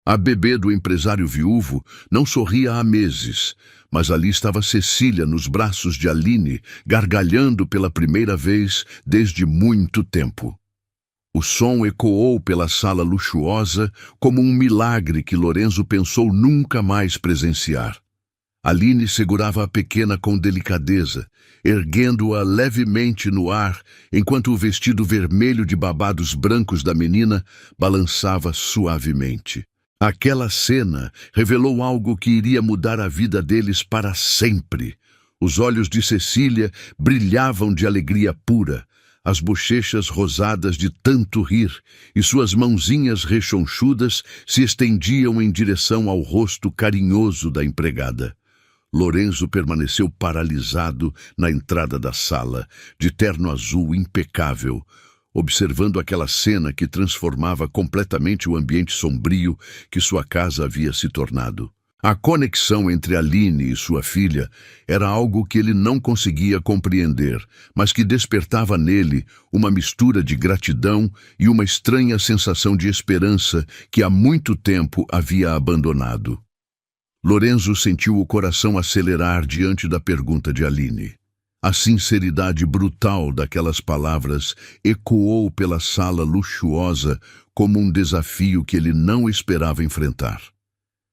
A bebê do empresário viúvo não sorria há meses, mas ali estava Cecília nos braços de Aline, gargalhando pela primeira vez desde muito tempo. O som ecoou pela sala luxuosa como um milagre que Lorenzo pensou nunca mais presenciar. Aline segurava a pequena com delicadeza, erguendo-a levemente no ar, enquanto o vestido vermelho de babados brancos da menina balançava suavemente. Aquela cena revelou algo que iria mudar a vida deles para sempre. Os olhos de Cecília brilhavam de alegria pura, as bochechas rosadas de tanto rir, e suas mãozinhas rechonchudas se estendiam em direção ao rosto carinhoso da empregada. Lorenzo permaneceu paralisado na entrada da sala, de terno azul impecável, observando aquela cena que transformava completamente o ambiente sombrio que sua casa havia se tornado. A conexão entre Aline e sua filha era algo que ele não conseguia compreender, mas que despertava nele uma mistura de gratidão e uma estranha sensação de esperança que há muito tempo havia abandonado. Lorenzo sentiu o coração acelerar diante da pergunta de Aline. A sinceridade brutal daquelas palavras ecoou pela sala luxuosa como um desafio que ele não esperava enfrentar.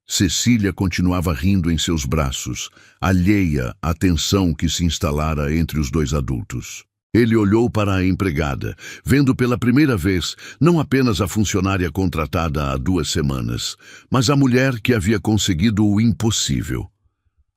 Cecília continuava rindo em seus braços, alheia à tensão que se instalara entre os dois adultos. Ele olhou para a empregada, vendo pela primeira vez não apenas a funcionária contratada há 2 semanas, mas a mulher que havia conseguido o impossível.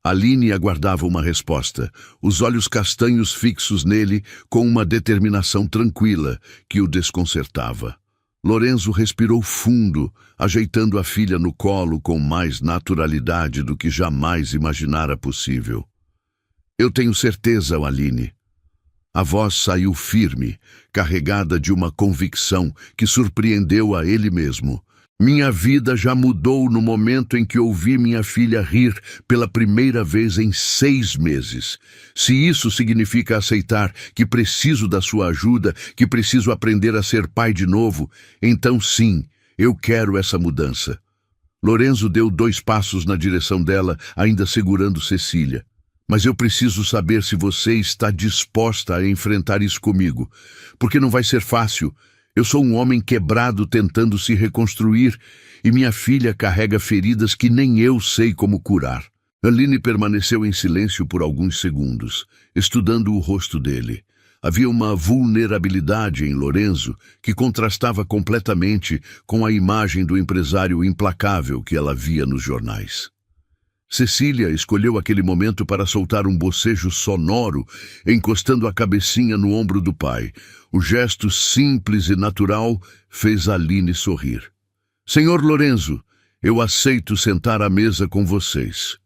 Aline aguardava uma resposta, os olhos castanhos fixos nele com uma determinação tranquila que o desconcertava. Lorenzo respirou fundo, ajeitando a filha no colo com mais naturalidade do que jamais imaginara possível. "Eu tenho certeza, Aline." A voz saiu firme, carregada de uma convicção que surpreendeu a ele mesmo. "Minha vida já mudou no momento em que ouvi minha filha rir pela primeira vez em 6 meses. Se isso significa aceitar que preciso da sua ajuda, que preciso aprender a ser pai de novo, então sim, eu quero essa mudança." Lorenzo deu 2 passos na direção dela, ainda segurando Cecília. "Mas eu preciso saber se você está disposta a enfrentar isso comigo, porque não vai ser fácil. Eu sou um homem quebrado tentando se reconstruir e minha filha carrega feridas que nem eu sei como curar." Aline permaneceu em silêncio por alguns segundos, estudando o rosto dele. Havia uma vulnerabilidade em Lorenzo que contrastava completamente com a imagem do empresário implacável que ela via nos jornais. Cecília escolheu aquele momento para soltar um bocejo sonoro, encostando a cabecinha no ombro do pai. O gesto simples e natural fez Aline sorrir. "Senhor Lorenzo, eu aceito sentar à mesa com vocês."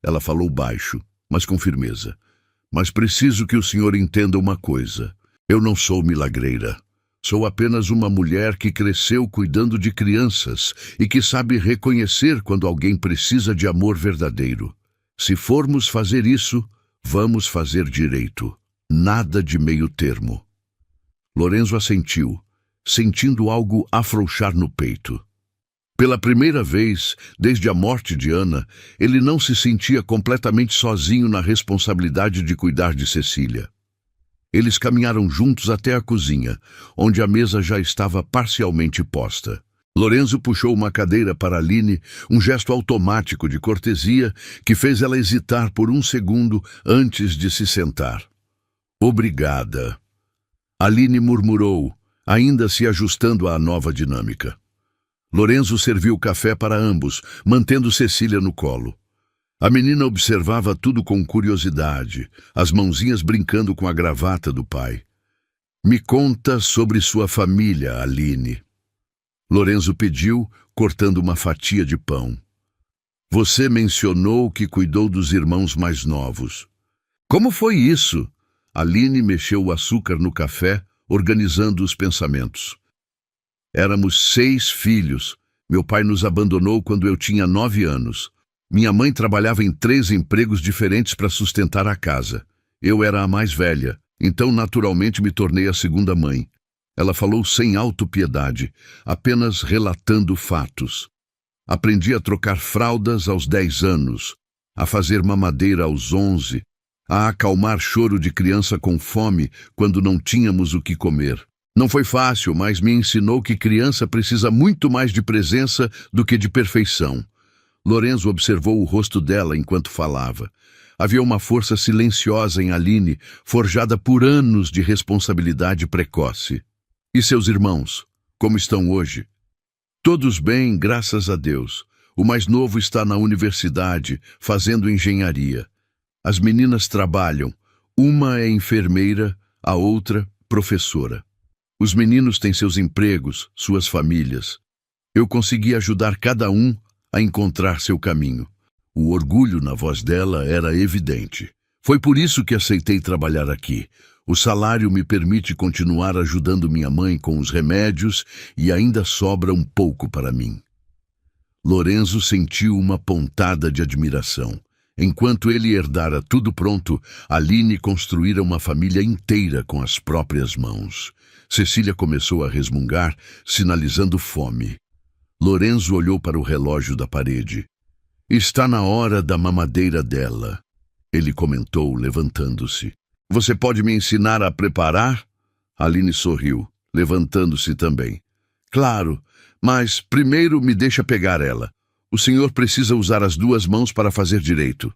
Ela falou baixo, mas com firmeza. "Mas preciso que o senhor entenda uma coisa. Eu não sou milagreira. Sou apenas uma mulher que cresceu cuidando de crianças e que sabe reconhecer quando alguém precisa de amor verdadeiro. Se formos fazer isso, vamos fazer direito. Nada de meio termo." Lorenzo assentiu, sentindo algo afrouxar no peito. Pela primeira vez, desde a morte de Ana, ele não se sentia completamente sozinho na responsabilidade de cuidar de Cecília. Eles caminharam juntos até a cozinha, onde a mesa já estava parcialmente posta. Lorenzo puxou uma cadeira para Aline, um gesto automático de cortesia que fez ela hesitar por um segundo antes de se sentar. "Obrigada." Aline murmurou, ainda se ajustando à nova dinâmica. Lorenzo serviu café para ambos, mantendo Cecília no colo. A menina observava tudo com curiosidade, as mãozinhas brincando com a gravata do pai. "Me conta sobre sua família, Aline." Lorenzo pediu, cortando uma fatia de pão. "Você mencionou que cuidou dos irmãos mais novos. Como foi isso?" Aline mexeu o açúcar no café, organizando os pensamentos. "Éramos 6 filhos. Meu pai nos abandonou quando eu tinha 9 anos. Minha mãe trabalhava em 3 empregos diferentes para sustentar a casa. Eu era a mais velha, então naturalmente me tornei a segunda mãe." Ela falou sem autopiedade, apenas relatando fatos. Aprendi a trocar fraldas aos 10 anos, a fazer mamadeira aos 11, a acalmar choro de criança com fome quando não tínhamos o que comer. Não foi fácil, mas me ensinou que criança precisa muito mais de presença do que de perfeição. Lorenzo observou o rosto dela enquanto falava. Havia uma força silenciosa em Aline, forjada por anos de responsabilidade precoce. E seus irmãos, como estão hoje? Todos bem, graças a Deus. O mais novo está na universidade, fazendo engenharia. As meninas trabalham. Uma é enfermeira, a outra, professora. Os meninos têm seus empregos, suas famílias. Eu consegui ajudar cada um a encontrar seu caminho. O orgulho na voz dela era evidente. Foi por isso que aceitei trabalhar aqui. O salário me permite continuar ajudando minha mãe com os remédios e ainda sobra um pouco para mim. Lorenzo sentiu uma pontada de admiração. Enquanto ele herdara tudo pronto, Aline construíra uma família inteira com as próprias mãos. Cecília começou a resmungar, sinalizando fome. Lorenzo olhou para o relógio da parede. Está na hora da mamadeira dela, ele comentou, levantando-se. Você pode me ensinar a preparar? Aline sorriu, levantando-se também. Claro, mas primeiro me deixa pegar ela. O senhor precisa usar as 2 mãos para fazer direito.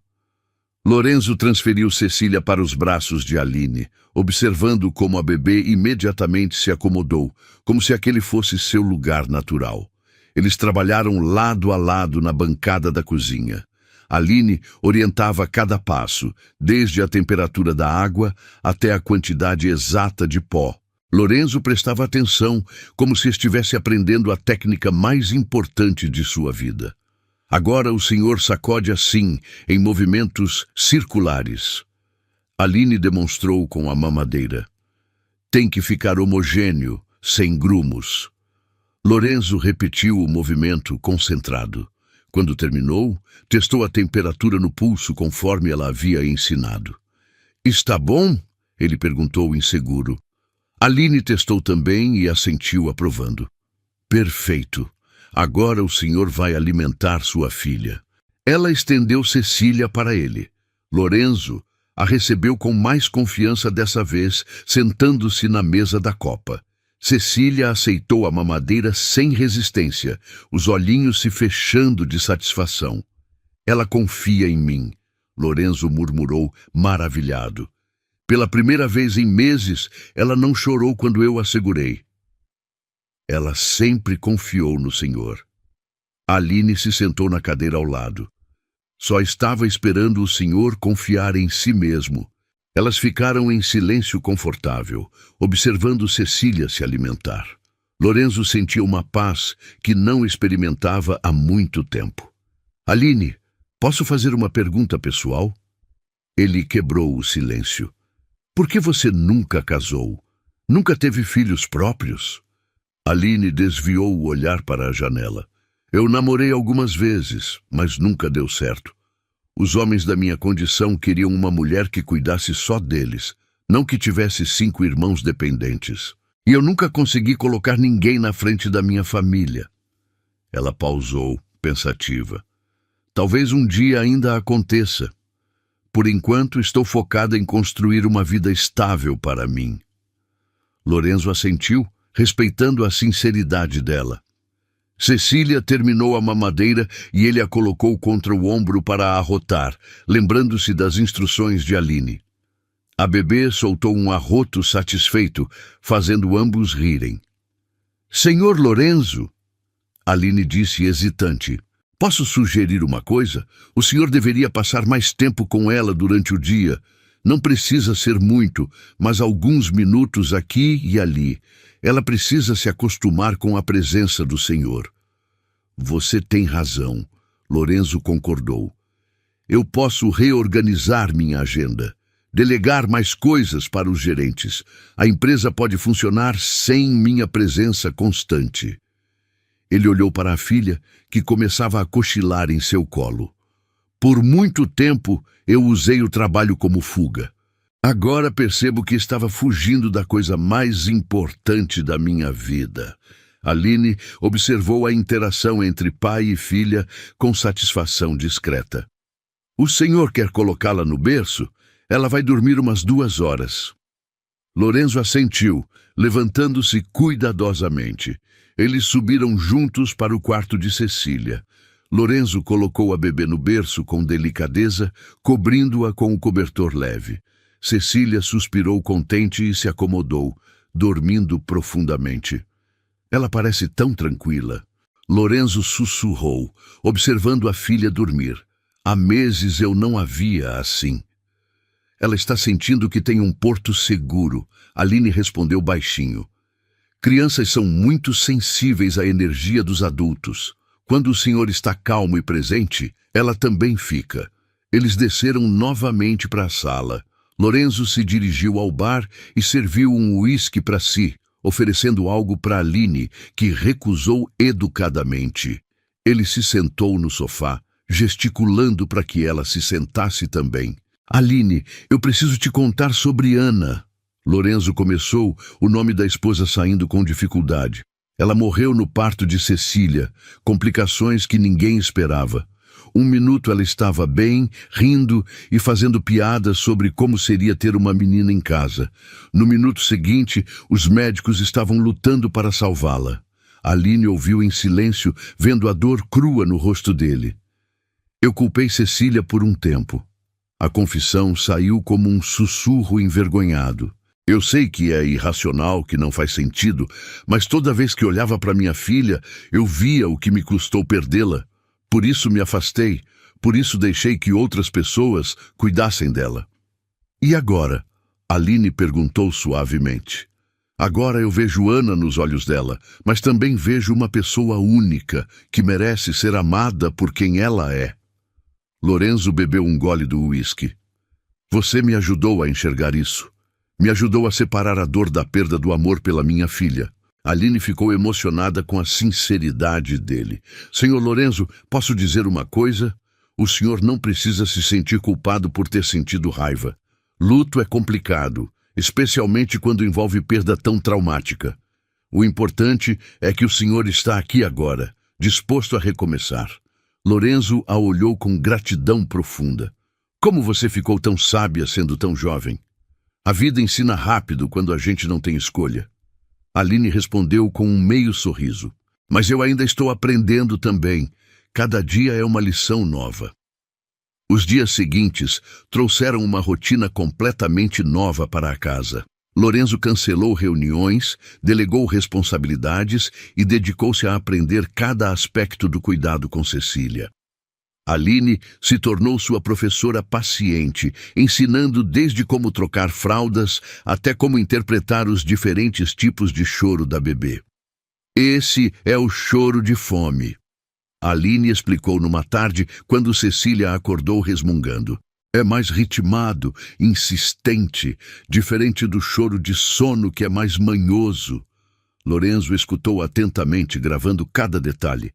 Lorenzo transferiu Cecília para os braços de Aline, observando como a bebê imediatamente se acomodou, como se aquele fosse seu lugar natural. Eles trabalharam lado a lado na bancada da cozinha. Aline orientava cada passo, desde a temperatura da água até a quantidade exata de pó. Lorenzo prestava atenção, como se estivesse aprendendo a técnica mais importante de sua vida. Agora o senhor sacode assim, em movimentos circulares. Aline demonstrou com a mamadeira. Tem que ficar homogêneo, sem grumos. Lorenzo repetiu o movimento concentrado. Quando terminou, testou a temperatura no pulso conforme ela havia ensinado. Está bom? Ele perguntou inseguro. Aline testou também e assentiu aprovando. Perfeito. Agora o senhor vai alimentar sua filha. Ela estendeu Cecília para ele. Lorenzo a recebeu com mais confiança dessa vez, sentando-se na mesa da copa. Cecília aceitou a mamadeira sem resistência, os olhinhos se fechando de satisfação. Ela confia em mim, Lorenzo murmurou, maravilhado. Pela primeira vez em meses, ela não chorou quando eu a segurei. Ela sempre confiou no senhor. Aline se sentou na cadeira ao lado. Só estava esperando o senhor confiar em si mesmo. Elas ficaram em silêncio confortável, observando Cecília se alimentar. Lorenzo sentia uma paz que não experimentava há muito tempo. Aline, posso fazer uma pergunta pessoal? Ele quebrou o silêncio. Por que você nunca casou? Nunca teve filhos próprios? Aline desviou o olhar para a janela. Eu namorei algumas vezes, mas nunca deu certo. Os homens da minha condição queriam uma mulher que cuidasse só deles, não que tivesse 5 irmãos dependentes. E eu nunca consegui colocar ninguém na frente da minha família. Ela pausou, pensativa. Talvez um dia ainda aconteça. Por enquanto, estou focada em construir uma vida estável para mim. Lorenzo assentiu, respeitando a sinceridade dela. Cecília terminou a mamadeira e ele a colocou contra o ombro para a arrotar, lembrando-se das instruções de Aline. A bebê soltou um arroto satisfeito, fazendo ambos rirem. Senhor Lorenzo, Aline disse hesitante, posso sugerir uma coisa? O senhor deveria passar mais tempo com ela durante o dia. Não precisa ser muito, mas alguns minutos aqui e ali. Ela precisa se acostumar com a presença do senhor. Você tem razão, Lorenzo concordou. Eu posso reorganizar minha agenda, delegar mais coisas para os gerentes. A empresa pode funcionar sem minha presença constante. Ele olhou para a filha, que começava a cochilar em seu colo. Por muito tempo, eu usei o trabalho como fuga. Agora percebo que estava fugindo da coisa mais importante da minha vida, Aline observou a interação entre pai e filha com satisfação discreta. O senhor quer colocá-la no berço? Ela vai dormir umas 2 horas. Lorenzo assentiu, levantando-se cuidadosamente. Eles subiram juntos para o quarto de Cecília. Lorenzo colocou a bebê no berço com delicadeza, cobrindo-a com um cobertor leve. Cecília suspirou contente e se acomodou, dormindo profundamente. Ela parece tão tranquila. Lorenzo sussurrou, observando a filha dormir. Há meses eu não a via assim. Ela está sentindo que tem um porto seguro. Aline respondeu baixinho. Crianças são muito sensíveis à energia dos adultos. Quando o senhor está calmo e presente, ela também fica. Eles desceram novamente para a sala. Lorenzo se dirigiu ao bar e serviu um uísque para si, oferecendo algo para Aline, que recusou educadamente. Ele se sentou no sofá, gesticulando para que ela se sentasse também. Aline, eu preciso te contar sobre Ana. Lorenzo começou, o nome da esposa saindo com dificuldade. Ela morreu no parto de Cecília, complicações que ninguém esperava. 1 minuto ela estava bem, rindo e fazendo piadas sobre como seria ter uma menina em casa. No minuto seguinte, os médicos estavam lutando para salvá-la. Aline ouviu em silêncio, vendo a dor crua no rosto dele. Eu culpei Cecília por um tempo. A confissão saiu como um sussurro envergonhado. Eu sei que é irracional, que não faz sentido, mas toda vez que olhava para minha filha, eu via o que me custou perdê-la. Por isso me afastei, por isso deixei que outras pessoas cuidassem dela. E agora? Aline perguntou suavemente. Agora eu vejo Ana nos olhos dela, mas também vejo uma pessoa única, que merece ser amada por quem ela é. Lorenzo bebeu um gole do uísque. Você me ajudou a enxergar isso. Me ajudou a separar a dor da perda do amor pela minha filha. Aline ficou emocionada com a sinceridade dele. Senhor Lorenzo, posso dizer uma coisa? O senhor não precisa se sentir culpado por ter sentido raiva. Luto é complicado, especialmente quando envolve perda tão traumática. O importante é que o senhor está aqui agora, disposto a recomeçar. Lorenzo a olhou com gratidão profunda. Como você ficou tão sábia sendo tão jovem? A vida ensina rápido quando a gente não tem escolha. Aline respondeu com um meio sorriso. Mas eu ainda estou aprendendo também. Cada dia é uma lição nova. Os dias seguintes trouxeram uma rotina completamente nova para a casa. Lorenzo cancelou reuniões, delegou responsabilidades e dedicou-se a aprender cada aspecto do cuidado com Cecília. Aline se tornou sua professora paciente, ensinando desde como trocar fraldas até como interpretar os diferentes tipos de choro da bebê. Esse é o choro de fome. Aline explicou numa tarde quando Cecília acordou resmungando. É mais ritmado, insistente, diferente do choro de sono que é mais manhoso. Lorenzo escutou atentamente, gravando cada detalhe.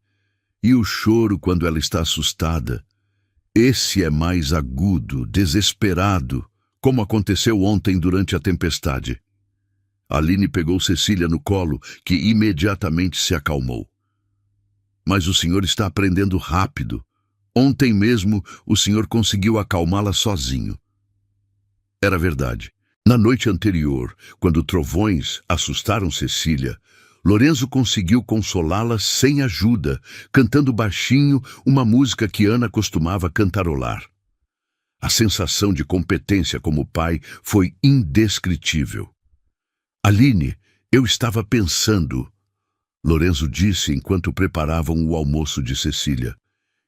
E o choro quando ela está assustada? Esse é mais agudo, desesperado, como aconteceu ontem durante a tempestade. Aline pegou Cecília no colo, que imediatamente se acalmou. Mas o senhor está aprendendo rápido. Ontem mesmo o senhor conseguiu acalmá-la sozinho. Era verdade. Na noite anterior, quando trovões assustaram Cecília, Lorenzo conseguiu consolá-la sem ajuda, cantando baixinho uma música que Ana costumava cantarolar. A sensação de competência como pai foi indescritível. Aline, eu estava pensando, Lorenzo disse enquanto preparavam o almoço de Cecília.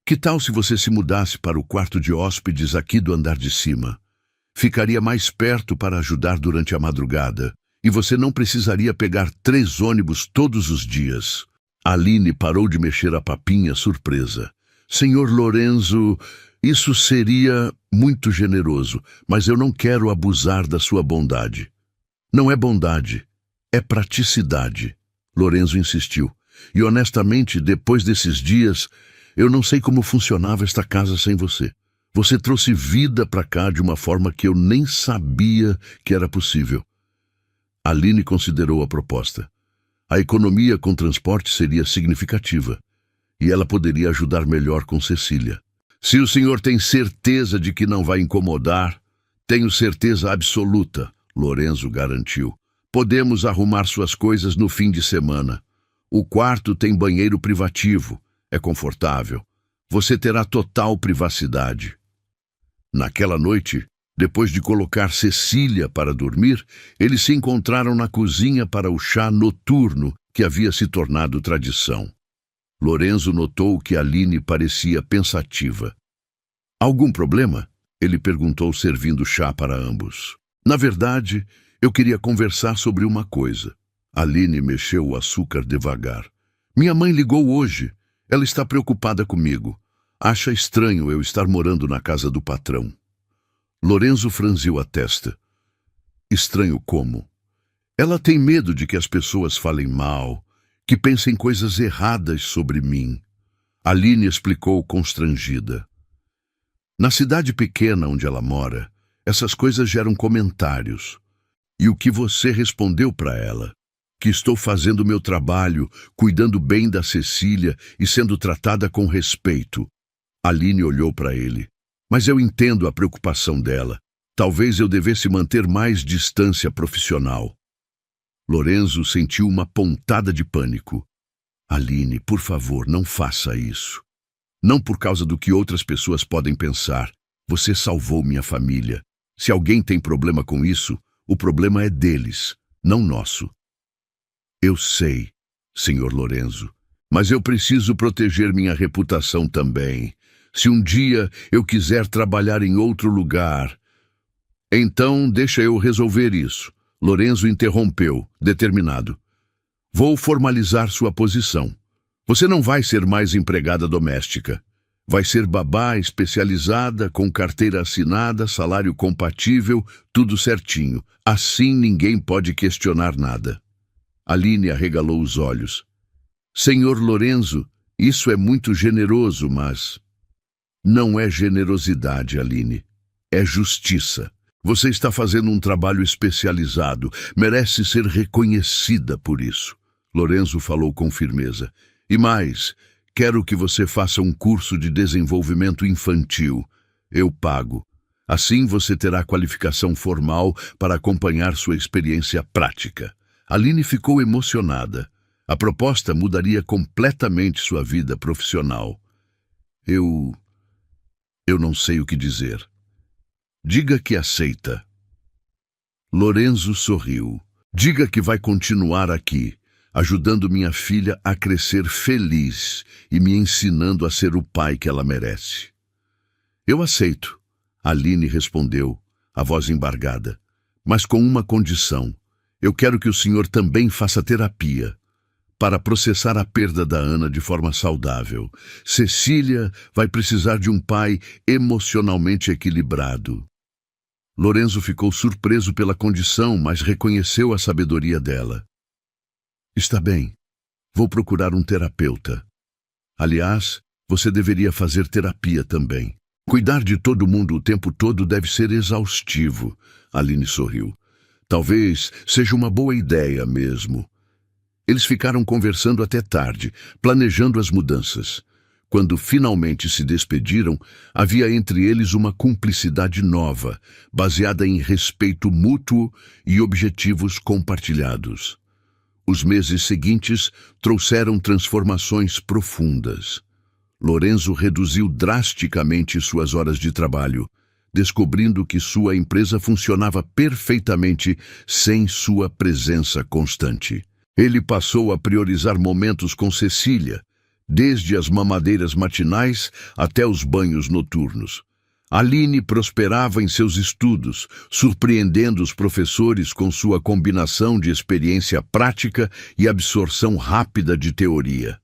Que tal se você se mudasse para o quarto de hóspedes aqui do andar de cima? Ficaria mais perto para ajudar durante a madrugada, e você não precisaria pegar 3 ônibus todos os dias. Aline parou de mexer a papinha, surpresa. Senhor Lorenzo, isso seria muito generoso, mas eu não quero abusar da sua bondade. Não é bondade, é praticidade. Lorenzo insistiu. E honestamente, depois desses dias, eu não sei como funcionava esta casa sem você. Você trouxe vida para cá de uma forma que eu nem sabia que era possível. Aline considerou a proposta. A economia com transporte seria significativa, e ela poderia ajudar melhor com Cecília. Se o senhor tem certeza de que não vai incomodar, tenho certeza absoluta, Lorenzo garantiu. Podemos arrumar suas coisas no fim de semana. O quarto tem banheiro privativo, é confortável. Você terá total privacidade. Naquela noite, depois de colocar Cecília para dormir, eles se encontraram na cozinha para o chá noturno que havia se tornado tradição. Lorenzo notou que Aline parecia pensativa. Algum problema? Ele perguntou, servindo chá para ambos. Na verdade, eu queria conversar sobre uma coisa. Aline mexeu o açúcar devagar. Minha mãe ligou hoje. Ela está preocupada comigo. Acha estranho eu estar morando na casa do patrão. Lorenzo franziu a testa. Estranho como? Ela tem medo de que as pessoas falem mal, que pensem coisas erradas sobre mim. Aline explicou constrangida. Na cidade pequena onde ela mora, essas coisas geram comentários. E o que você respondeu para ela? Que estou fazendo meu trabalho, cuidando bem da Cecília e sendo tratada com respeito. Aline olhou para ele. Mas eu entendo a preocupação dela. Talvez eu devesse manter mais distância profissional. Lorenzo sentiu uma pontada de pânico. Aline, por favor, não faça isso. Não por causa do que outras pessoas podem pensar. Você salvou minha família. Se alguém tem problema com isso, o problema é deles, não nosso. Eu sei, senhor Lorenzo, mas eu preciso proteger minha reputação também. Se um dia eu quiser trabalhar em outro lugar... Então, deixa eu resolver isso. Lorenzo interrompeu, determinado. Vou formalizar sua posição. Você não vai ser mais empregada doméstica. Vai ser babá especializada, com carteira assinada, salário compatível, tudo certinho. Assim ninguém pode questionar nada. Aline arregalou os olhos. Senhor Lorenzo, isso é muito generoso, mas... Não é generosidade, Aline. É justiça. Você está fazendo um trabalho especializado. Merece ser reconhecida por isso. Lorenzo falou com firmeza. E mais, quero que você faça um curso de desenvolvimento infantil. Eu pago. Assim você terá qualificação formal para acompanhar sua experiência prática. Aline ficou emocionada. A proposta mudaria completamente sua vida profissional. Eu não sei o que dizer. Diga que aceita. Lorenzo sorriu. Diga que vai continuar aqui, ajudando minha filha a crescer feliz e me ensinando a ser o pai que ela merece. Eu aceito, Aline respondeu, a voz embargada, mas com uma condição. Eu quero que o senhor também faça terapia, para processar a perda da Ana de forma saudável. Cecília vai precisar de um pai emocionalmente equilibrado. Lorenzo ficou surpreso pela condição, mas reconheceu a sabedoria dela. Está bem, vou procurar um terapeuta. Aliás, você deveria fazer terapia também. Cuidar de todo mundo o tempo todo deve ser exaustivo. Aline sorriu. Talvez seja uma boa ideia mesmo. Eles ficaram conversando até tarde, planejando as mudanças. Quando finalmente se despediram, havia entre eles uma cumplicidade nova, baseada em respeito mútuo e objetivos compartilhados. Os meses seguintes trouxeram transformações profundas. Lorenzo reduziu drasticamente suas horas de trabalho, descobrindo que sua empresa funcionava perfeitamente sem sua presença constante. Ele passou a priorizar momentos com Cecília, desde as mamadeiras matinais até os banhos noturnos. Aline prosperava em seus estudos, surpreendendo os professores com sua combinação de experiência prática e absorção rápida de teoria.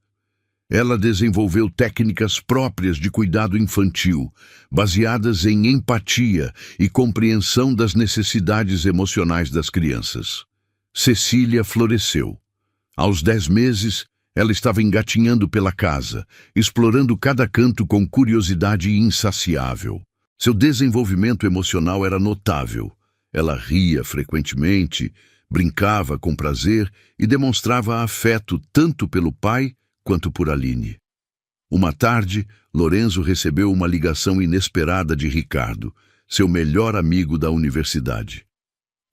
Ela desenvolveu técnicas próprias de cuidado infantil, baseadas em empatia e compreensão das necessidades emocionais das crianças. Cecília floresceu. Aos 10 meses, ela estava engatinhando pela casa, explorando cada canto com curiosidade insaciável. Seu desenvolvimento emocional era notável. Ela ria frequentemente, brincava com prazer e demonstrava afeto tanto pelo pai quanto por Aline. Uma tarde, Lorenzo recebeu uma ligação inesperada de Ricardo, seu melhor amigo da universidade.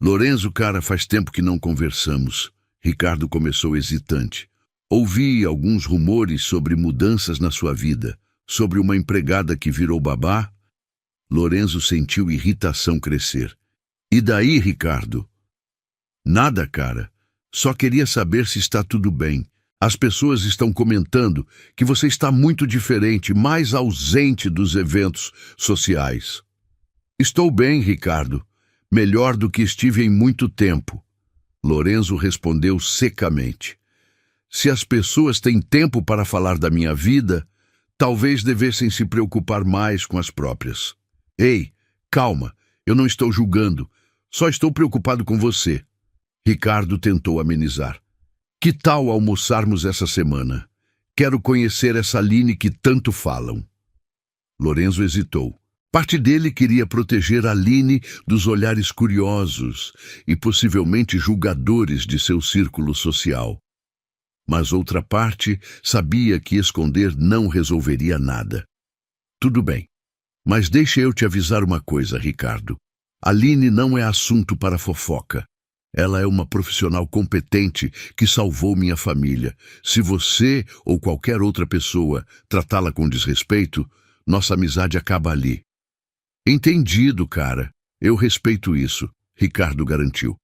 Lorenzo, cara, faz tempo que não conversamos. Ricardo começou hesitante. Ouvi alguns rumores sobre mudanças na sua vida, sobre uma empregada que virou babá. Lorenzo sentiu irritação crescer. E daí, Ricardo? Nada, cara. Só queria saber se está tudo bem. As pessoas estão comentando que você está muito diferente, mais ausente dos eventos sociais. Estou bem, Ricardo. Melhor do que estive em muito tempo. Lorenzo respondeu secamente. Se as pessoas têm tempo para falar da minha vida, talvez devessem se preocupar mais com as próprias. Ei, calma, eu não estou julgando. Só estou preocupado com você. Ricardo tentou amenizar. Que tal almoçarmos essa semana? Quero conhecer essa Aline que tanto falam. Lorenzo hesitou. Parte dele queria proteger Aline dos olhares curiosos e possivelmente julgadores de seu círculo social. Mas outra parte sabia que esconder não resolveria nada. Tudo bem, mas deixa eu te avisar uma coisa, Ricardo. Aline não é assunto para fofoca. Ela é uma profissional competente que salvou minha família. Se você ou qualquer outra pessoa tratá-la com desrespeito, nossa amizade acaba ali. Entendido, cara. Eu respeito isso, Ricardo garantiu.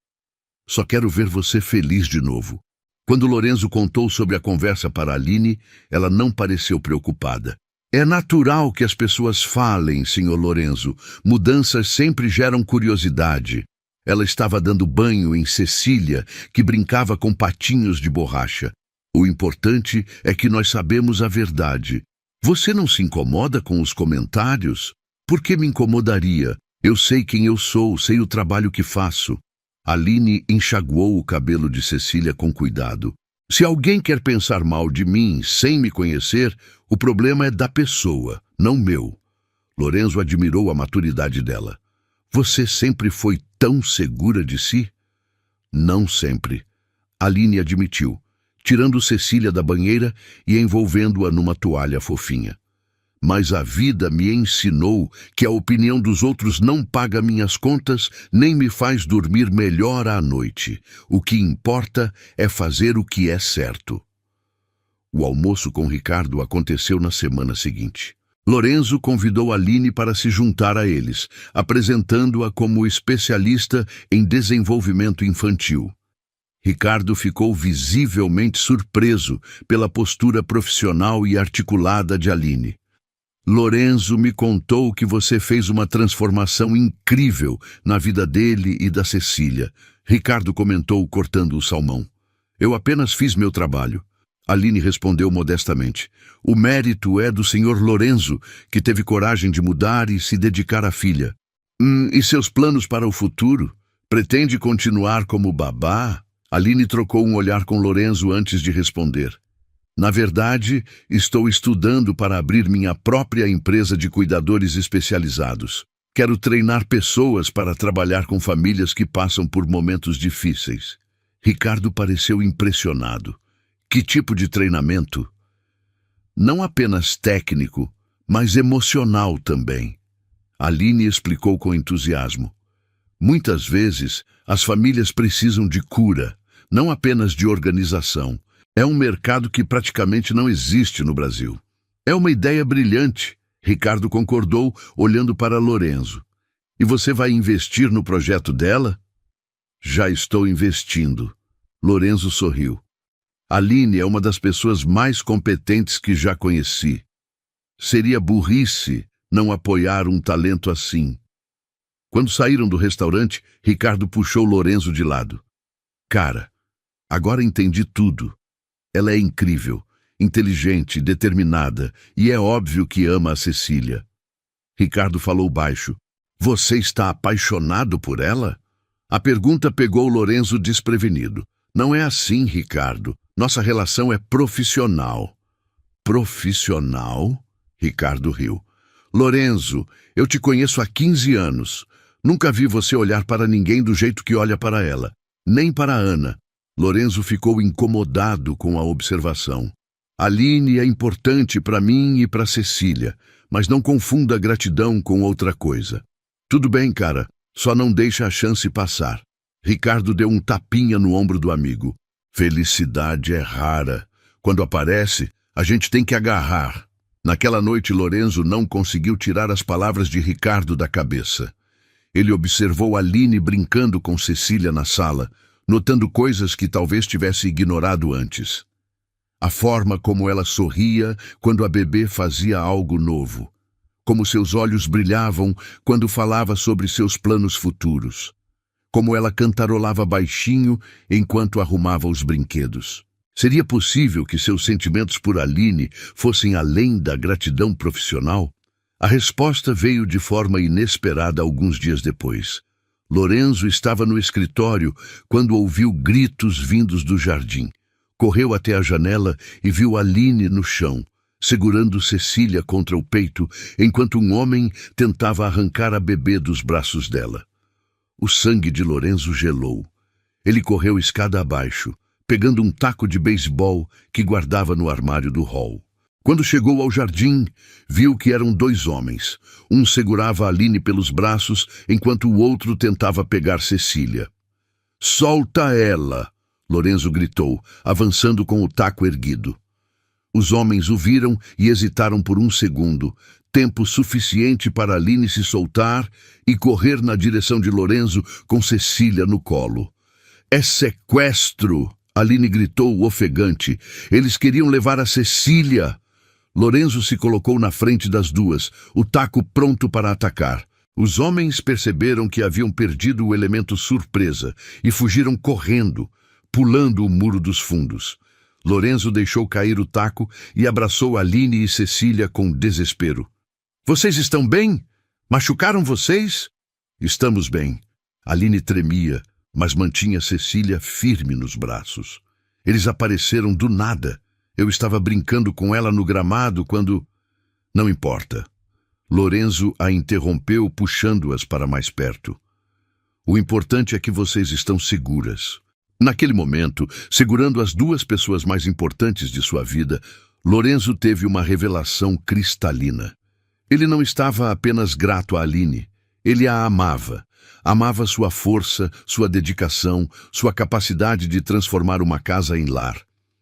Só quero ver você feliz de novo. Quando Lorenzo contou sobre a conversa para Aline, ela não pareceu preocupada. É natural que as pessoas falem, Sr. Lorenzo. Mudanças sempre geram curiosidade. Ela estava dando banho em Cecília, que brincava com patinhos de borracha. O importante é que nós sabemos a verdade. Você não se incomoda com os comentários? Por que me incomodaria? Eu sei quem eu sou, sei o trabalho que faço. Aline enxaguou o cabelo de Cecília com cuidado. Se alguém quer pensar mal de mim sem me conhecer, o problema é da pessoa, não meu. Lorenzo admirou a maturidade dela. Você sempre foi tão segura de si? Não sempre. Aline admitiu, tirando Cecília da banheira e envolvendo-a numa toalha fofinha. Mas a vida me ensinou que a opinião dos outros não paga minhas contas nem me faz dormir melhor à noite. O que importa é fazer o que é certo. O almoço com Ricardo aconteceu na semana seguinte. Lorenzo convidou Aline para se juntar a eles, apresentando-a como especialista em desenvolvimento infantil. Ricardo ficou visivelmente surpreso pela postura profissional e articulada de Aline. Lorenzo me contou que você fez uma transformação incrível na vida dele e da Cecília. Ricardo comentou, cortando o salmão. Eu apenas fiz meu trabalho. Aline respondeu modestamente. O mérito é do Sr. Lorenzo, que teve coragem de mudar e se dedicar à filha. E seus planos para o futuro? Pretende continuar como babá? Aline trocou um olhar com Lorenzo antes de responder. Na verdade, estou estudando para abrir minha própria empresa de cuidadores especializados. Quero treinar pessoas para trabalhar com famílias que passam por momentos difíceis. Ricardo pareceu impressionado. Que tipo de treinamento? Não apenas técnico, mas emocional também. Aline explicou com entusiasmo. Muitas vezes, as famílias precisam de cura, não apenas de organização. É um mercado que praticamente não existe no Brasil. É uma ideia brilhante, Ricardo concordou, olhando para Lorenzo. E você vai investir no projeto dela? Já estou investindo. Lorenzo sorriu. Aline é uma das pessoas mais competentes que já conheci. Seria burrice não apoiar um talento assim. Quando saíram do restaurante, Ricardo puxou Lorenzo de lado. Cara, agora entendi tudo. Ela é incrível, inteligente, determinada, e é óbvio que ama a Cecília. Ricardo falou baixo. Você está apaixonado por ela? A pergunta pegou Lorenzo desprevenido. Não é assim, Ricardo. Nossa relação é profissional. Profissional? Ricardo riu. Lorenzo, eu te conheço há 15 anos. Nunca vi você olhar para ninguém do jeito que olha para ela. Nem para Ana. Lorenzo ficou incomodado com a observação. Aline é importante para mim e para Cecília, mas não confunda gratidão com outra coisa. Tudo bem, cara, só não deixa a chance passar. Ricardo deu um tapinha no ombro do amigo. Felicidade é rara. Quando aparece, a gente tem que agarrar. Naquela noite, Lorenzo não conseguiu tirar as palavras de Ricardo da cabeça. Ele observou Aline brincando com Cecília na sala, notando coisas que talvez tivesse ignorado antes. A forma como ela sorria quando a bebê fazia algo novo. Como seus olhos brilhavam quando falava sobre seus planos futuros. Como ela cantarolava baixinho enquanto arrumava os brinquedos. Seria possível que seus sentimentos por Aline fossem além da gratidão profissional? A resposta veio de forma inesperada alguns dias depois. Lorenzo estava no escritório quando ouviu gritos vindos do jardim. Correu até a janela e viu Aline no chão, segurando Cecília contra o peito, enquanto um homem tentava arrancar a bebê dos braços dela. O sangue de Lorenzo gelou. Ele correu escada abaixo, pegando um taco de beisebol que guardava no armário do hall. Quando chegou ao jardim, viu que eram dois homens. Um segurava Aline pelos braços, enquanto o outro tentava pegar Cecília. "Solta ela!" Lorenzo gritou, avançando com o taco erguido. Os homens o viram e hesitaram por um segundo, tempo suficiente para Aline se soltar e correr na direção de Lorenzo com Cecília no colo. "É sequestro!" Aline gritou ofegante. "Eles queriam levar a Cecília!" Lorenzo se colocou na frente das duas, o taco pronto para atacar. Os homens perceberam que haviam perdido o elemento surpresa e fugiram correndo, pulando o muro dos fundos. Lorenzo deixou cair o taco e abraçou Aline e Cecília com desespero. "Vocês estão bem? Machucaram vocês?" "Estamos bem." Aline tremia, mas mantinha Cecília firme nos braços. Eles apareceram do nada. Eu estava brincando com ela no gramado quando... "Não importa." Lorenzo a interrompeu, puxando-as para mais perto. "O importante é que vocês estão seguras." Naquele momento, segurando as duas pessoas mais importantes de sua vida, Lorenzo teve uma revelação cristalina. Ele não estava apenas grato a Aline. Ele a amava. Amava sua força, sua dedicação, sua capacidade de transformar uma casa em lar.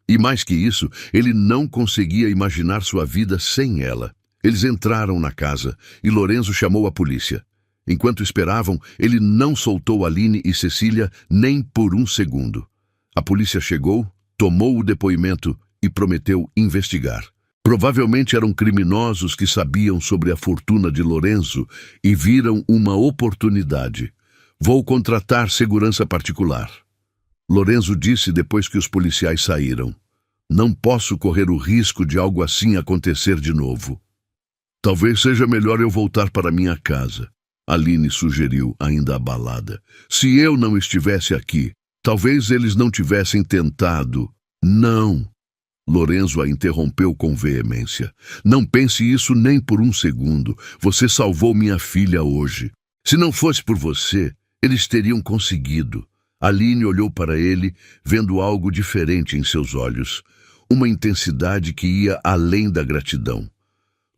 E mais que isso, ele não conseguia imaginar sua vida sem ela. Eles entraram na casa e Lorenzo chamou a polícia. Enquanto esperavam, ele não soltou Aline e Cecília nem por um segundo. A polícia chegou, tomou o depoimento e prometeu investigar. Provavelmente eram criminosos que sabiam sobre a fortuna de Lorenzo e viram uma oportunidade. "Vou contratar segurança particular." Lorenzo disse depois que os policiais saíram. "Não posso correr o risco de algo assim acontecer de novo." "Talvez seja melhor eu voltar para minha casa," Aline sugeriu, ainda abalada. "Se eu não estivesse aqui, talvez eles não tivessem tentado." "Não." Lorenzo a interrompeu com veemência. "Não pense isso nem por um segundo. Você salvou minha filha hoje. Se não fosse por você, eles teriam conseguido." Aline olhou para ele, vendo algo diferente em seus olhos. Uma intensidade que ia além da gratidão.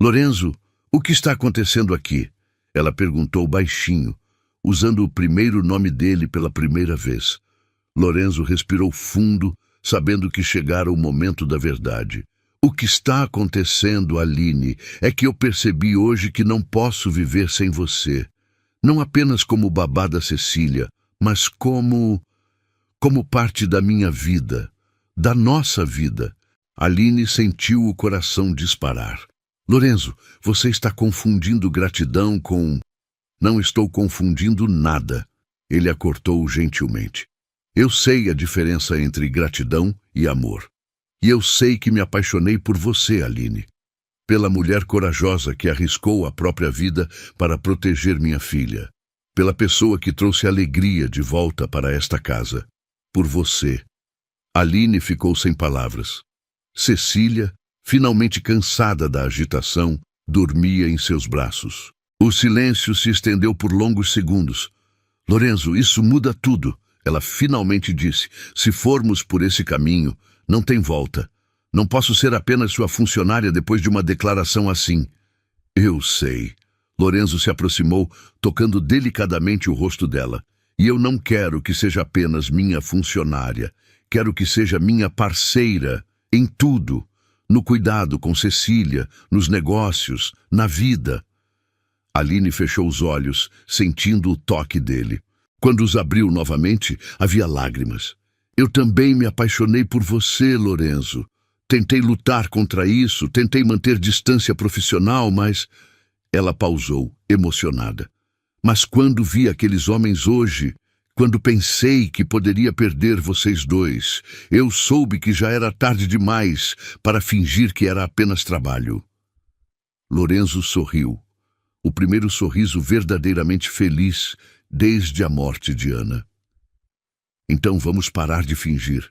"Lorenzo, o que está acontecendo aqui?" Ela perguntou baixinho, usando o primeiro nome dele pela primeira vez. Lorenzo respirou fundo, sabendo que chegara o momento da verdade. "O que está acontecendo, Aline, é que eu percebi hoje que não posso viver sem você. Não apenas como babá da Cecília, mas como parte da minha vida, da nossa vida." Aline sentiu o coração disparar. "Lorenzo, você está confundindo gratidão com..." "Não estou confundindo nada." Ele a cortou gentilmente. "Eu sei a diferença entre gratidão e amor. E eu sei que me apaixonei por você, Aline. Pela mulher corajosa que arriscou a própria vida para proteger minha filha. Pela pessoa que trouxe alegria de volta para esta casa. Por você." Aline ficou sem palavras. Cecília, finalmente cansada da agitação, dormia em seus braços. O silêncio se estendeu por longos segundos. "Lorenzo, isso muda tudo." Ela finalmente disse: se formos por esse caminho, não tem volta. Não posso ser apenas sua funcionária depois de uma declaração assim. Eu sei. Lorenzo se aproximou, tocando delicadamente o rosto dela. E eu não quero que seja apenas minha funcionária. Quero que seja minha parceira em tudo. No cuidado com Cecília, nos negócios, na vida. Aline fechou os olhos, sentindo o toque dele. Quando os abriu novamente, havia lágrimas. Eu também me apaixonei por você, Lorenzo. Tentei lutar contra isso, tentei manter distância profissional, mas... Ela pausou, emocionada. Mas quando vi aqueles homens hoje, quando pensei que poderia perder vocês dois, eu soube que já era tarde demais para fingir que era apenas trabalho. Lorenzo sorriu. O primeiro sorriso verdadeiramente feliz desde a morte de Ana. Então vamos parar de fingir.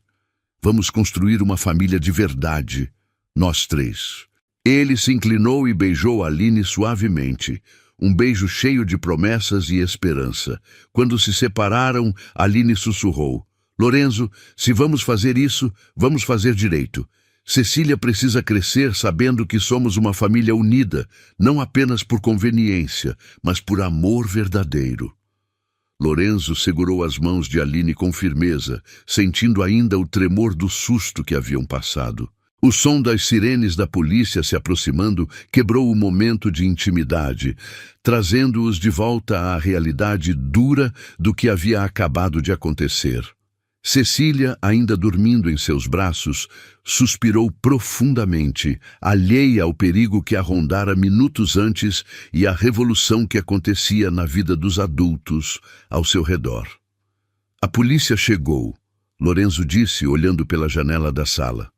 Vamos construir uma família de verdade, nós três. Ele se inclinou e beijou Aline suavemente, um beijo cheio de promessas e esperança. Quando se separaram, Aline sussurrou: Lorenzo, se vamos fazer isso, vamos fazer direito. Cecília precisa crescer sabendo que somos uma família unida, não apenas por conveniência, mas por amor verdadeiro. Lorenzo segurou as mãos de Aline com firmeza, sentindo ainda o tremor do susto que haviam passado. O som das sirenes da polícia se aproximando quebrou o momento de intimidade, trazendo-os de volta à realidade dura do que havia acabado de acontecer. Cecília, ainda dormindo em seus braços, suspirou profundamente, alheia ao perigo que a rondara minutos antes e à revolução que acontecia na vida dos adultos ao seu redor. A polícia chegou, Lorenzo disse, olhando pela janela da sala.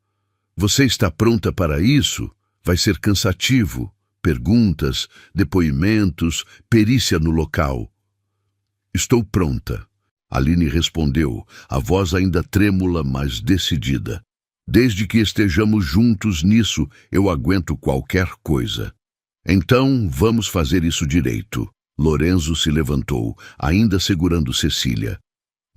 Você está pronta para isso? Vai ser cansativo. Perguntas, depoimentos, perícia no local. Estou pronta. Aline respondeu, a voz ainda trêmula, mas decidida. Desde que estejamos juntos nisso, eu aguento qualquer coisa. Então, vamos fazer isso direito. Lorenzo se levantou, ainda segurando Cecília.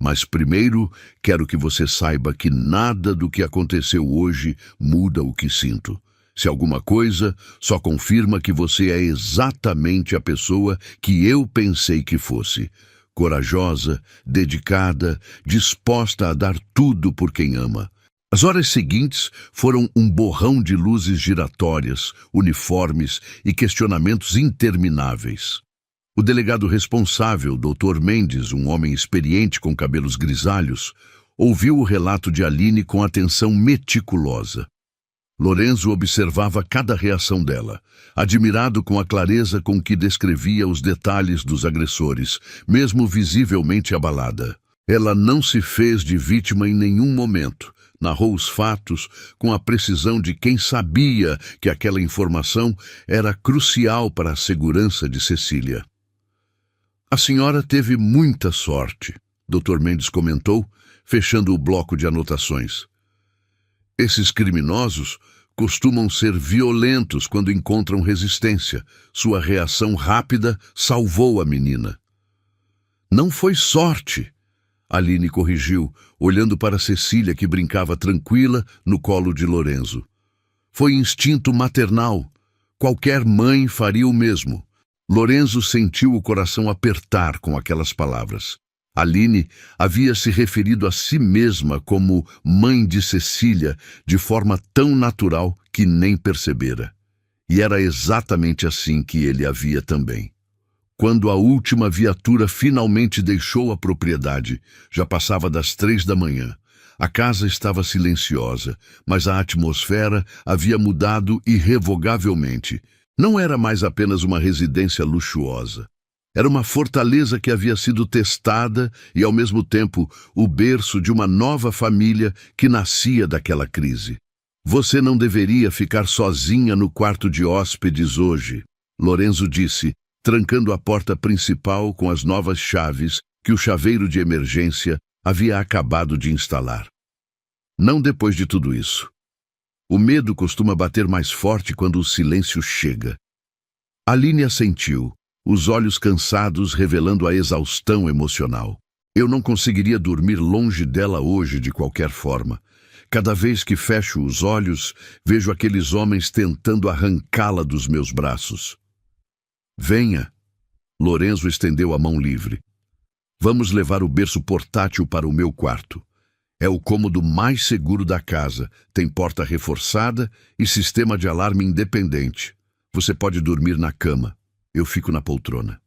Mas primeiro, quero que você saiba que nada do que aconteceu hoje muda o que sinto. Se alguma coisa, só confirma que você é exatamente a pessoa que eu pensei que fosse. Corajosa, dedicada, disposta a dar tudo por quem ama. As horas seguintes foram um borrão de luzes giratórias, uniformes e questionamentos intermináveis. O delegado responsável, Dr. Mendes, um homem experiente com cabelos grisalhos, ouviu o relato de Aline com atenção meticulosa. Lorenzo observava cada reação dela, admirado com a clareza com que descrevia os detalhes dos agressores, mesmo visivelmente abalada. Ela não se fez de vítima em nenhum momento. Narrou os fatos com a precisão de quem sabia que aquela informação era crucial para a segurança de Cecília. A senhora teve muita sorte, Dr. Mendes comentou, fechando o bloco de anotações. Esses criminosos costumam ser violentos quando encontram resistência. Sua reação rápida salvou a menina. Não foi sorte, Aline corrigiu, olhando para Cecília, que brincava tranquila no colo de Lorenzo. Foi instinto maternal. Qualquer mãe faria o mesmo. Lorenzo sentiu o coração apertar com aquelas palavras. Aline havia se referido a si mesma como mãe de Cecília de forma tão natural que nem percebera. E era exatamente assim que ele a via também. Quando a última viatura finalmente deixou a propriedade, já passava das 3 da manhã. A casa estava silenciosa, mas a atmosfera havia mudado irrevogavelmente. Não era mais apenas uma residência luxuosa. Era uma fortaleza que havia sido testada e, ao mesmo tempo, o berço de uma nova família que nascia daquela crise. Você não deveria ficar sozinha no quarto de hóspedes hoje, Lorenzo disse, trancando a porta principal com as novas chaves que o chaveiro de emergência havia acabado de instalar. Não depois de tudo isso. O medo costuma bater mais forte quando o silêncio chega. Aline assentiu, os olhos cansados revelando a exaustão emocional. Eu não conseguiria dormir longe dela hoje de qualquer forma. Cada vez que fecho os olhos, vejo aqueles homens tentando arrancá-la dos meus braços. Venha. Lorenzo estendeu a mão livre. Vamos levar o berço portátil para o meu quarto. É o cômodo mais seguro da casa, tem porta reforçada e sistema de alarme independente. Você pode dormir na cama, eu fico na poltrona.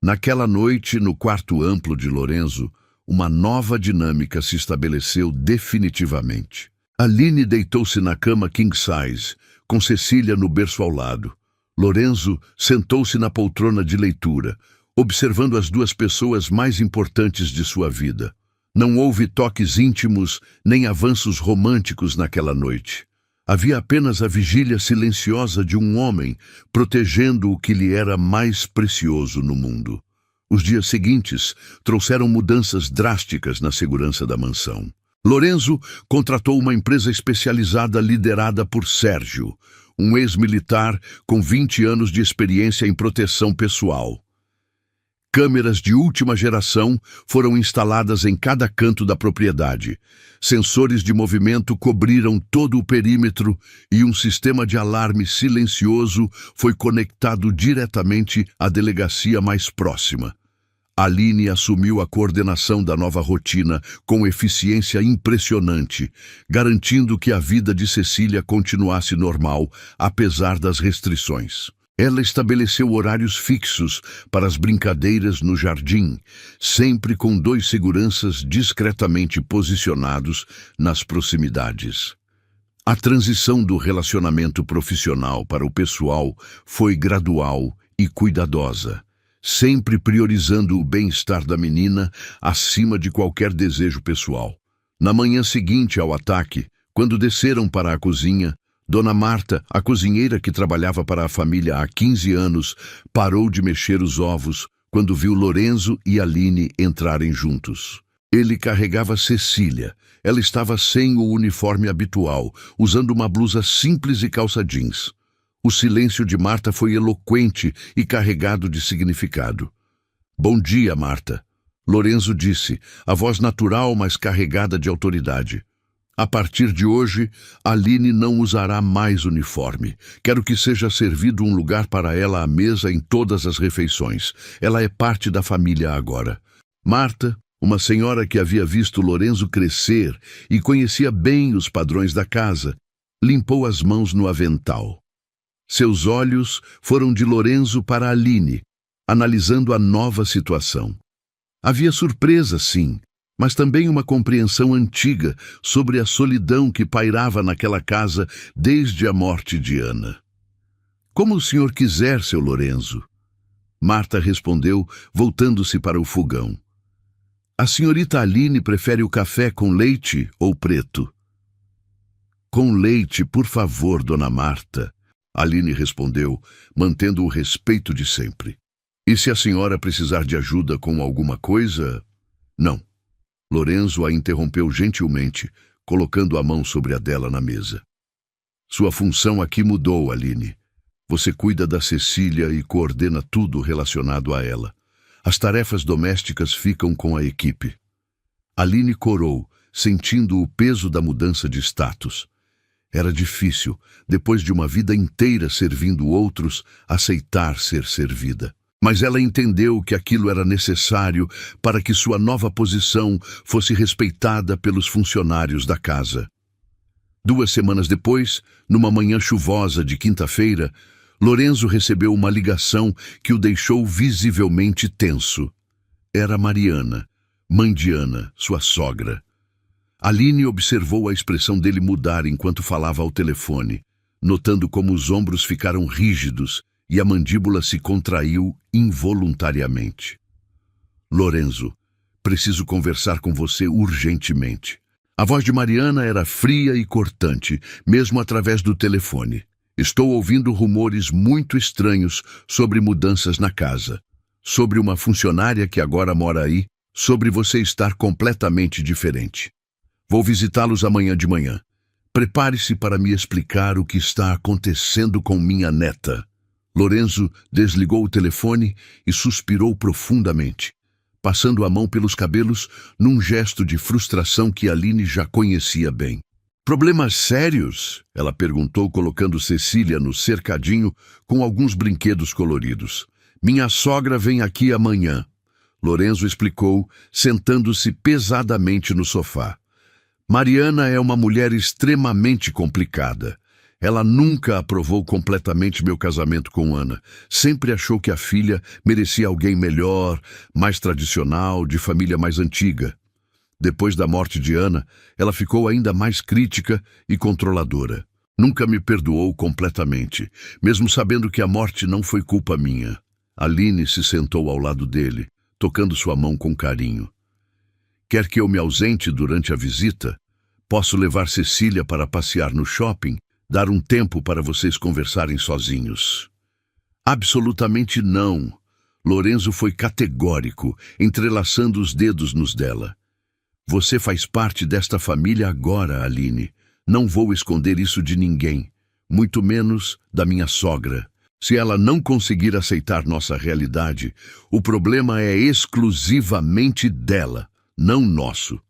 Naquela noite, no quarto amplo de Lorenzo, uma nova dinâmica se estabeleceu definitivamente. Aline deitou-se na cama king size, com Cecília no berço ao lado. Lorenzo sentou-se na poltrona de leitura, observando as duas pessoas mais importantes de sua vida. Não houve toques íntimos nem avanços românticos naquela noite. Havia apenas a vigília silenciosa de um homem protegendo o que lhe era mais precioso no mundo. Os dias seguintes trouxeram mudanças drásticas na segurança da mansão. Lorenzo contratou uma empresa especializada liderada por Sérgio, um ex-militar com 20 anos de experiência em proteção pessoal. Câmeras de última geração foram instaladas em cada canto da propriedade. Sensores de movimento cobriram todo o perímetro e um sistema de alarme silencioso foi conectado diretamente à delegacia mais próxima. Aline assumiu a coordenação da nova rotina com eficiência impressionante, garantindo que a vida de Cecília continuasse normal, apesar das restrições. Ela estabeleceu horários fixos para as brincadeiras no jardim, sempre com 2 seguranças discretamente posicionados nas proximidades. A transição do relacionamento profissional para o pessoal foi gradual e cuidadosa, sempre priorizando o bem-estar da menina acima de qualquer desejo pessoal. Na manhã seguinte ao ataque, quando desceram para a cozinha, Dona Marta, a cozinheira que trabalhava para a família há 15 anos, parou de mexer os ovos quando viu Lorenzo e Aline entrarem juntos. Ele carregava Cecília. Ela estava sem o uniforme habitual, usando uma blusa simples e calça jeans. O silêncio de Marta foi eloquente e carregado de significado. "Bom dia, Marta", Lorenzo disse, a voz natural, mas carregada de autoridade. "A partir de hoje, Aline não usará mais uniforme. Quero que seja servido um lugar para ela à mesa em todas as refeições. Ela é parte da família agora." Marta, uma senhora que havia visto Lorenzo crescer e conhecia bem os padrões da casa, limpou as mãos no avental. Seus olhos foram de Lorenzo para Aline, analisando a nova situação. Havia surpresa, sim, mas também uma compreensão antiga sobre a solidão que pairava naquela casa desde a morte de Ana. "Como o senhor quiser, seu Lorenzo." Marta respondeu, voltando-se para o fogão. "A senhorita Aline prefere o café com leite ou preto?" "Com leite, por favor, dona Marta." Aline respondeu, mantendo o respeito de sempre. "E se a senhora precisar de ajuda com alguma coisa?" "Não." Lorenzo a interrompeu gentilmente, colocando a mão sobre a dela na mesa. "Sua função aqui mudou, Aline. Você cuida da Cecília e coordena tudo relacionado a ela. As tarefas domésticas ficam com a equipe." Aline corou, sentindo o peso da mudança de status. Era difícil, depois de uma vida inteira servindo outros, aceitar ser servida. Mas ela entendeu que aquilo era necessário para que sua nova posição fosse respeitada pelos funcionários da casa. 2 semanas depois, numa manhã chuvosa de quinta-feira, Lorenzo recebeu uma ligação que o deixou visivelmente tenso. Era Mariana, mãe de Ana, sua sogra. Aline observou a expressão dele mudar enquanto falava ao telefone, notando como os ombros ficaram rígidos e a mandíbula se contraiu involuntariamente. "Lorenzo, preciso conversar com você urgentemente." A voz de Mariana era fria e cortante, mesmo através do telefone. "Estou ouvindo rumores muito estranhos sobre mudanças na casa, sobre uma funcionária que agora mora aí, sobre você estar completamente diferente. Vou visitá-los amanhã de manhã. Prepare-se para me explicar o que está acontecendo com minha neta." Lorenzo desligou o telefone e suspirou profundamente. passando a mão pelos cabelos num gesto de frustração que Aline já conhecia bem. Problemas sérios? Ela perguntou, colocando Cecília no cercadinho com alguns brinquedos coloridos. Minha sogra vem aqui amanhã, Lorenzo explicou, sentando-se pesadamente no sofá. Mariana é uma mulher extremamente complicada. Ela nunca aprovou completamente meu casamento com Ana. Sempre achou que a filha merecia alguém melhor, mais tradicional, de família mais antiga. Depois da morte de Ana, ela ficou ainda mais crítica e controladora. Nunca me perdoou completamente, mesmo sabendo que a morte não foi culpa minha. Aline se sentou ao lado dele, tocando sua mão com carinho. Quer que eu me ausente durante a visita? Posso levar Cecília para passear no shopping? Dar um tempo para vocês conversarem sozinhos? Absolutamente não. Lorenzo foi categórico, entrelaçando os dedos nos dela. Você faz parte desta família agora, Aline. Não vou esconder isso de ninguém, muito menos da minha sogra. Se ela não conseguir aceitar nossa realidade, o problema é exclusivamente dela, não nosso.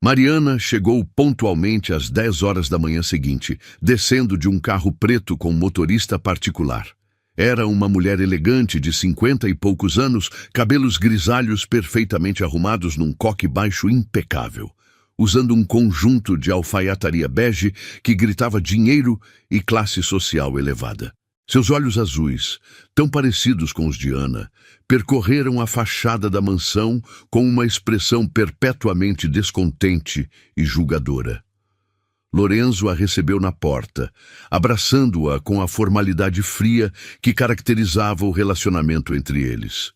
Mariana chegou pontualmente às 10 horas da manhã seguinte, descendo de um carro preto com motorista particular. Era uma mulher elegante de 50 e poucos anos, cabelos grisalhos perfeitamente arrumados num coque baixo impecável, usando um conjunto de alfaiataria bege que gritava dinheiro e classe social elevada. Seus olhos azuis, tão parecidos com os de Ana, percorreram a fachada da mansão com uma expressão perpetuamente descontente e julgadora. Lorenzo a recebeu na porta, abraçando-a com a formalidade fria que caracterizava o relacionamento entre eles.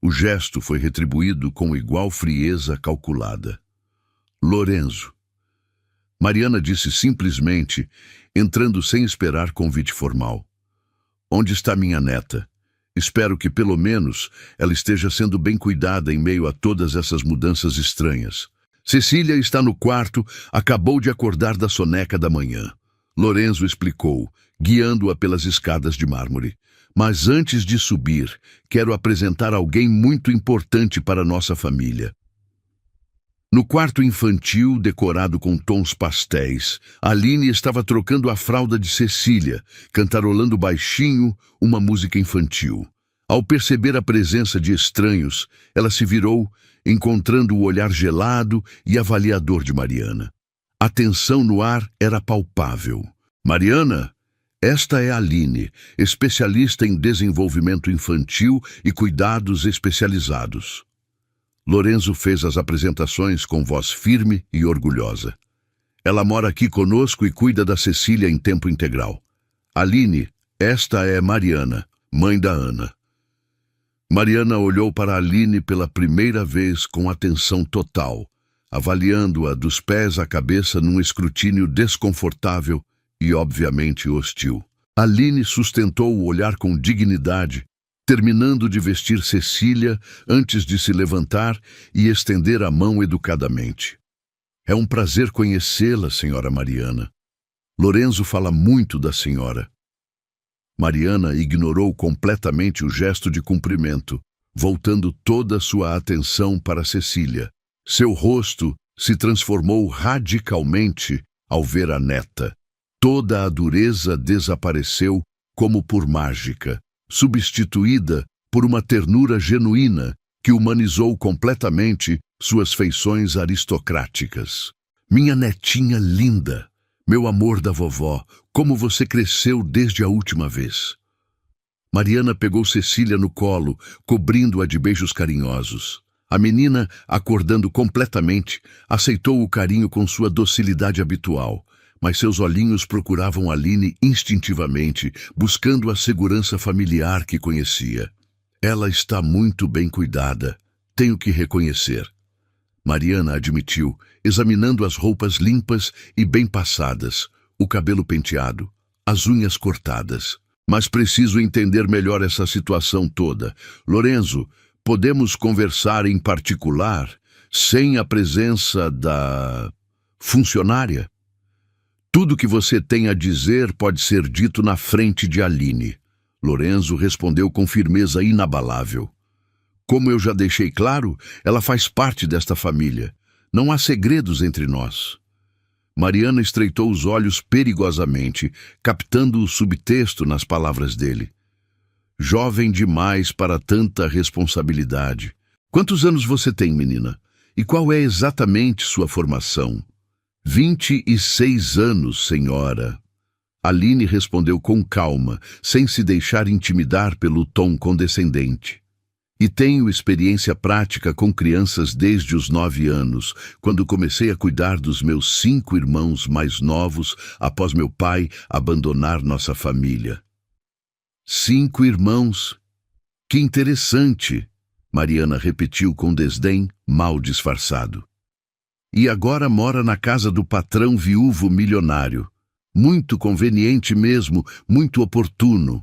O gesto foi retribuído com igual frieza calculada. Lorenzo. Mariana disse simplesmente, entrando sem esperar convite formal. Onde está minha neta? Espero que, pelo menos, ela esteja sendo bem cuidada em meio a todas essas mudanças estranhas. Cecília está no quarto, acabou de acordar da soneca da manhã. Lorenzo explicou, guiando-a pelas escadas de mármore. Mas antes de subir, quero apresentar alguém muito importante para nossa família. No quarto infantil, decorado com tons pastéis, Aline estava trocando a fralda de Cecília, cantarolando baixinho uma música infantil. Ao perceber a presença de estranhos, ela se virou, encontrando o olhar gelado e avaliador de Mariana. A tensão no ar era palpável. Mariana, esta é Aline, especialista em desenvolvimento infantil e cuidados especializados. Lorenzo fez as apresentações com voz firme e orgulhosa. Ela mora aqui conosco e cuida da Cecília em tempo integral. Aline, esta é Mariana, mãe da Ana. Mariana olhou para Aline pela primeira vez com atenção total, avaliando-a dos pés à cabeça num escrutínio desconfortável e obviamente hostil. Aline sustentou o olhar com dignidade, terminando de vestir Cecília antes de se levantar e estender a mão educadamente. É um prazer conhecê-la, senhora Mariana. Lorenzo fala muito da senhora. Mariana ignorou completamente o gesto de cumprimento, voltando toda a sua atenção para Cecília. Seu rosto se transformou radicalmente ao ver a neta. Toda a dureza desapareceu como por mágica, substituída por uma ternura genuína que humanizou completamente suas feições aristocráticas. Minha netinha linda, meu amor da vovó, como você cresceu desde a última vez. Mariana pegou Cecília no colo, cobrindo-a de beijos carinhosos. A menina, acordando completamente, aceitou o carinho com sua docilidade habitual, mas seus olhinhos procuravam Aline instintivamente, buscando a segurança familiar que conhecia. Ela está muito bem cuidada, tenho que reconhecer. Mariana admitiu, examinando as roupas limpas e bem passadas, o cabelo penteado, as unhas cortadas. Mas preciso entender melhor essa situação toda. Lorenzo, podemos conversar em particular, sem a presença da funcionária? Tudo que você tem a dizer pode ser dito na frente de Aline. Lorenzo respondeu com firmeza inabalável. Como eu já deixei claro, ela faz parte desta família. Não há segredos entre nós. Mariana estreitou os olhos perigosamente, captando o subtexto nas palavras dele. Jovem demais para tanta responsabilidade. Quantos anos você tem, menina? E qual é exatamente sua formação? 26 anos, senhora. Aline respondeu com calma, sem se deixar intimidar pelo tom condescendente. E tenho experiência prática com crianças desde os 9 anos, quando comecei a cuidar dos meus 5 irmãos mais novos após meu pai abandonar nossa família. 5 irmãos. Que interessante, Mariana repetiu com desdém, mal disfarçado. E agora mora na casa do patrão viúvo milionário. Muito conveniente mesmo, muito oportuno.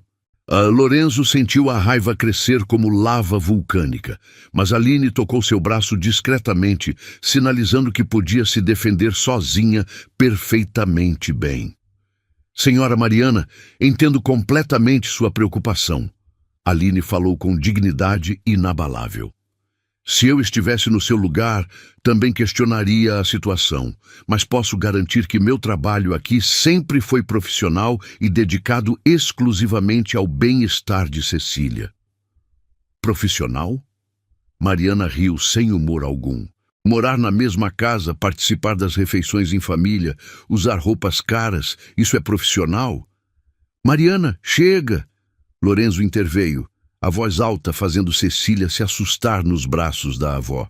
Lorenzo sentiu a raiva crescer como lava vulcânica, mas Aline tocou seu braço discretamente, sinalizando que podia se defender sozinha perfeitamente bem. Senhora Mariana, entendo completamente sua preocupação. Aline falou com dignidade inabalável. Se eu estivesse no seu lugar, também questionaria a situação, mas posso garantir que meu trabalho aqui sempre foi profissional e dedicado exclusivamente ao bem-estar de Cecília. Profissional? Mariana riu sem humor algum. Morar na mesma casa, participar das refeições em família, usar roupas caras, isso é profissional? Mariana, chega! Lorenzo interveio, a voz alta fazendo Cecília se assustar nos braços da avó.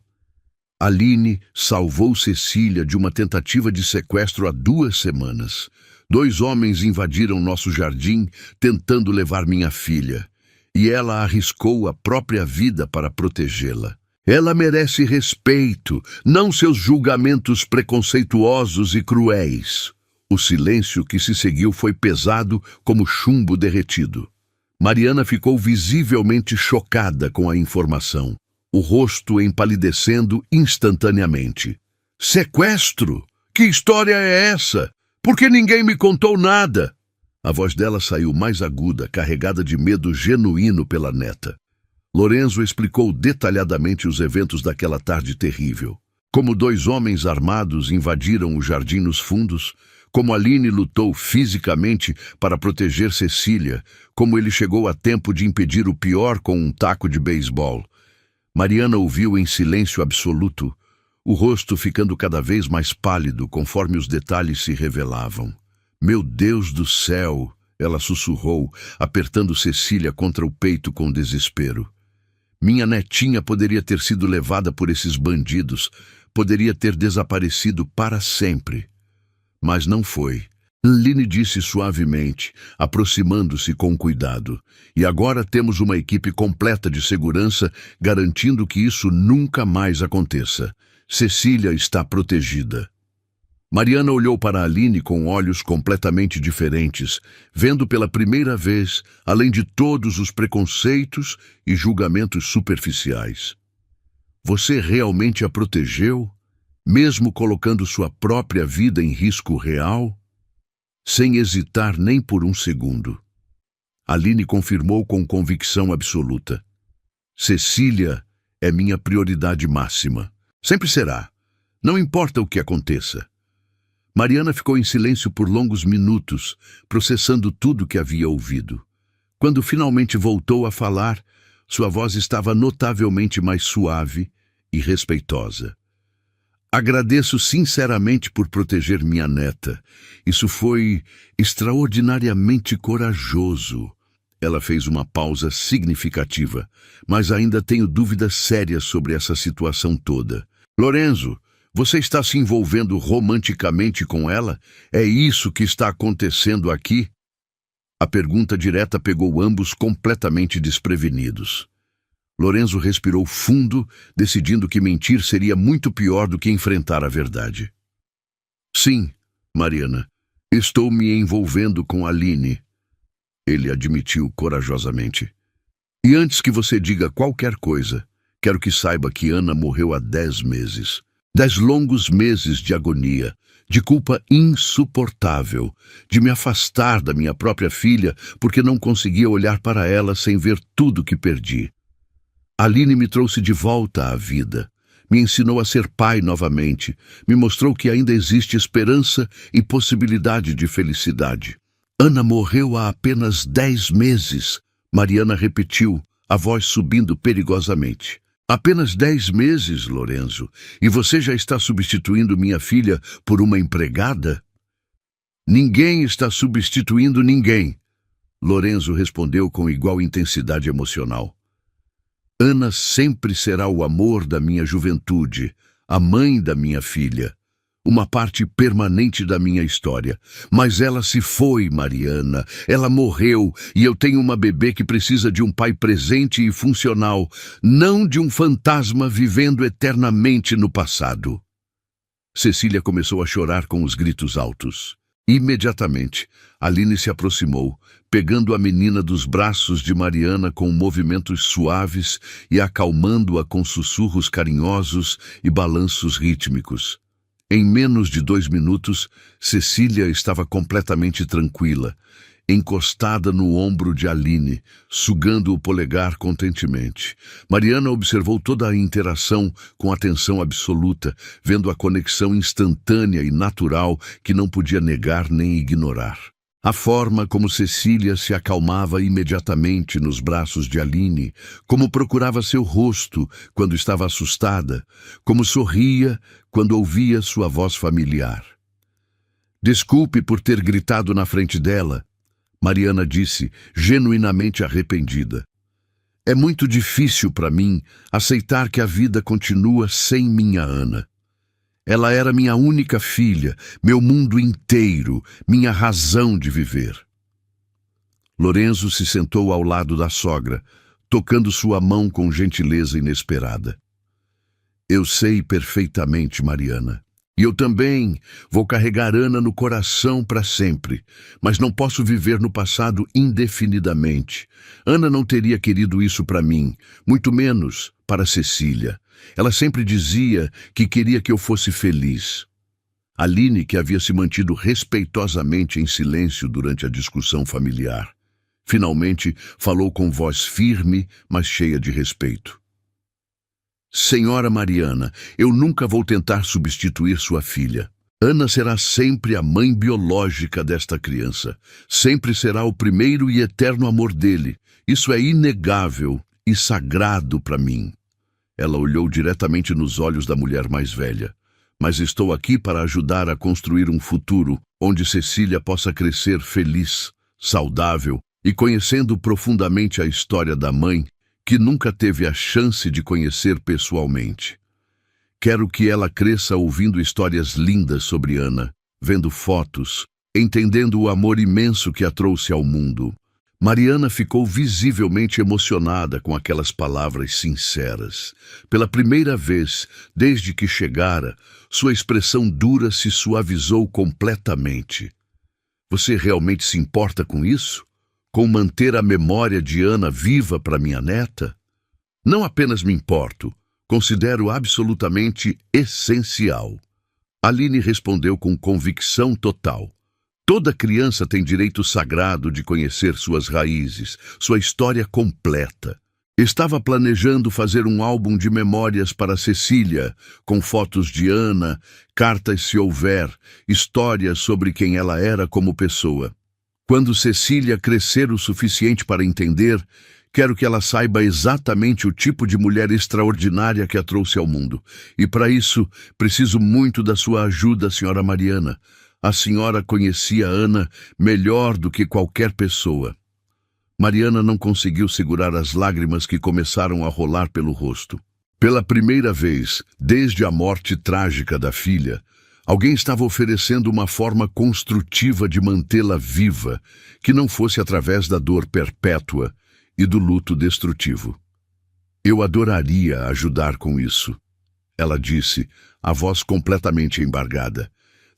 Aline salvou Cecília de uma tentativa de sequestro há 2 semanas. 2 homens invadiram nosso jardim tentando levar minha filha, e ela arriscou a própria vida para protegê-la. Ela merece respeito, não seus julgamentos preconceituosos e cruéis. O silêncio que se seguiu foi pesado como chumbo derretido. Mariana ficou visivelmente chocada com a informação, o rosto empalidecendo instantaneamente. Sequestro? Que história é essa? Por que ninguém me contou nada? A voz dela saiu mais aguda, carregada de medo genuíno pela neta. Lorenzo explicou detalhadamente os eventos daquela tarde terrível. Como 2 homens armados invadiram o jardim nos fundos, como Aline lutou fisicamente para proteger Cecília, como ele chegou a tempo de impedir o pior com um taco de beisebol. Mariana ouviu em silêncio absoluto, o rosto ficando cada vez mais pálido conforme os detalhes se revelavam. Meu Deus do céu! Ela sussurrou, apertando Cecília contra o peito com desespero. Minha netinha poderia ter sido levada por esses bandidos, poderia ter desaparecido para sempre. Mas não foi. Aline disse suavemente, aproximando-se com cuidado. E agora temos uma equipe completa de segurança, garantindo que isso nunca mais aconteça. Cecília está protegida. Mariana olhou para Aline com olhos completamente diferentes, vendo pela primeira vez, além de todos os preconceitos e julgamentos superficiais. Você realmente a protegeu, mesmo colocando sua própria vida em risco real? Sem hesitar nem por um segundo. Aline confirmou com convicção absoluta. Cecília é minha prioridade máxima. Sempre será. Não importa o que aconteça. Mariana ficou em silêncio por longos minutos, processando tudo que havia ouvido. Quando finalmente voltou a falar, sua voz estava notavelmente mais suave e respeitosa. Agradeço sinceramente por proteger minha neta. Isso foi extraordinariamente corajoso. Ela fez uma pausa significativa, mas ainda tenho dúvidas sérias sobre essa situação toda. Lorenzo, você está se envolvendo romanticamente com ela? É isso que está acontecendo aqui? A pergunta direta pegou ambos completamente desprevenidos. Lorenzo respirou fundo, decidindo que mentir seria muito pior do que enfrentar a verdade. Sim, Mariana, estou me envolvendo com Aline, ele admitiu corajosamente. E antes que você diga qualquer coisa, quero que saiba que Ana morreu há 10 meses. 10 longos meses de agonia, de culpa insuportável, de me afastar da minha própria filha porque não conseguia olhar para ela sem ver tudo que perdi. Aline me trouxe de volta à vida. Me ensinou a ser pai novamente. Me mostrou que ainda existe esperança e possibilidade de felicidade. Ana morreu há apenas 10 meses. Mariana repetiu, a voz subindo perigosamente. Apenas 10 meses, Lorenzo, e você já está substituindo minha filha por uma empregada? Ninguém está substituindo ninguém, Lorenzo respondeu com igual intensidade emocional. Ana sempre será o amor da minha juventude, a mãe da minha filha, uma parte permanente da minha história. Mas ela se foi, Mariana. Ela morreu e eu tenho uma bebê que precisa de um pai presente e funcional, não de um fantasma vivendo eternamente no passado. Cecília começou a chorar com os gritos altos. Imediatamente, Aline se aproximou, pegando a menina dos braços de Mariana com movimentos suaves e acalmando-a com sussurros carinhosos e balanços rítmicos. Em menos de 2 minutos, Cecília estava completamente tranquila, encostada no ombro de Aline, sugando o polegar contentemente. Mariana observou toda a interação com atenção absoluta, vendo a conexão instantânea e natural que não podia negar nem ignorar. A forma como Cecília se acalmava imediatamente nos braços de Aline, como procurava seu rosto quando estava assustada, como sorria quando ouvia sua voz familiar. Desculpe por ter gritado na frente dela, Mariana disse, genuinamente arrependida. É muito difícil para mim aceitar que a vida continua sem minha Ana. Ela era minha única filha, meu mundo inteiro, minha razão de viver. Lorenzo se sentou ao lado da sogra, tocando sua mão com gentileza inesperada. Eu sei perfeitamente, Mariana. E eu também vou carregar Ana no coração para sempre, mas não posso viver no passado indefinidamente. Ana não teria querido isso para mim, muito menos para Cecília. Ela sempre dizia que queria que eu fosse feliz. Aline, que havia se mantido respeitosamente em silêncio durante a discussão familiar, finalmente falou com voz firme, mas cheia de respeito. Senhora Mariana, eu nunca vou tentar substituir sua filha. Ana será sempre a mãe biológica desta criança. Sempre será o primeiro e eterno amor dele. Isso é inegável e sagrado para mim. Ela olhou diretamente nos olhos da mulher mais velha. Mas estou aqui para ajudar a construir um futuro onde Cecília possa crescer feliz, saudável e conhecendo profundamente a história da mãe que nunca teve a chance de conhecer pessoalmente. Quero que ela cresça ouvindo histórias lindas sobre Ana, vendo fotos, entendendo o amor imenso que a trouxe ao mundo. Mariana ficou visivelmente emocionada com aquelas palavras sinceras. Pela primeira vez, desde que chegara, sua expressão dura se suavizou completamente. Você realmente se importa com isso? Com manter a memória de Ana viva para minha neta? Não apenas me importo, considero absolutamente essencial. Aline respondeu com convicção total. Toda criança tem direito sagrado de conhecer suas raízes, sua história completa. Estava planejando fazer um álbum de memórias para Cecília, com fotos de Ana, cartas se houver, histórias sobre quem ela era como pessoa. Quando Cecília crescer o suficiente para entender, quero que ela saiba exatamente o tipo de mulher extraordinária que a trouxe ao mundo. E para isso, preciso muito da sua ajuda, senhora Mariana. A senhora conhecia Ana melhor do que qualquer pessoa. Mariana não conseguiu segurar as lágrimas que começaram a rolar pelo rosto. Pela primeira vez, desde a morte trágica da filha, alguém estava oferecendo uma forma construtiva de mantê-la viva, que não fosse através da dor perpétua e do luto destrutivo. Eu adoraria ajudar com isso, ela disse, a voz completamente embargada.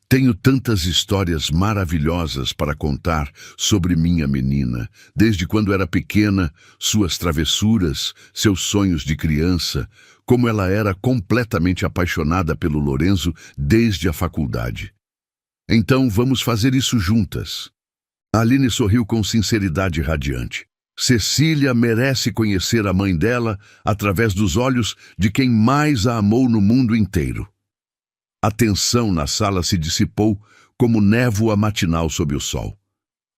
Tenho tantas histórias maravilhosas para contar sobre minha menina, desde quando era pequena, suas travessuras, seus sonhos de criança, como ela era completamente apaixonada pelo Lorenzo desde a faculdade. Então vamos fazer isso juntas. Aline sorriu com sinceridade radiante. Cecília merece conhecer a mãe dela através dos olhos de quem mais a amou no mundo inteiro. A tensão na sala se dissipou como névoa matinal sob o sol.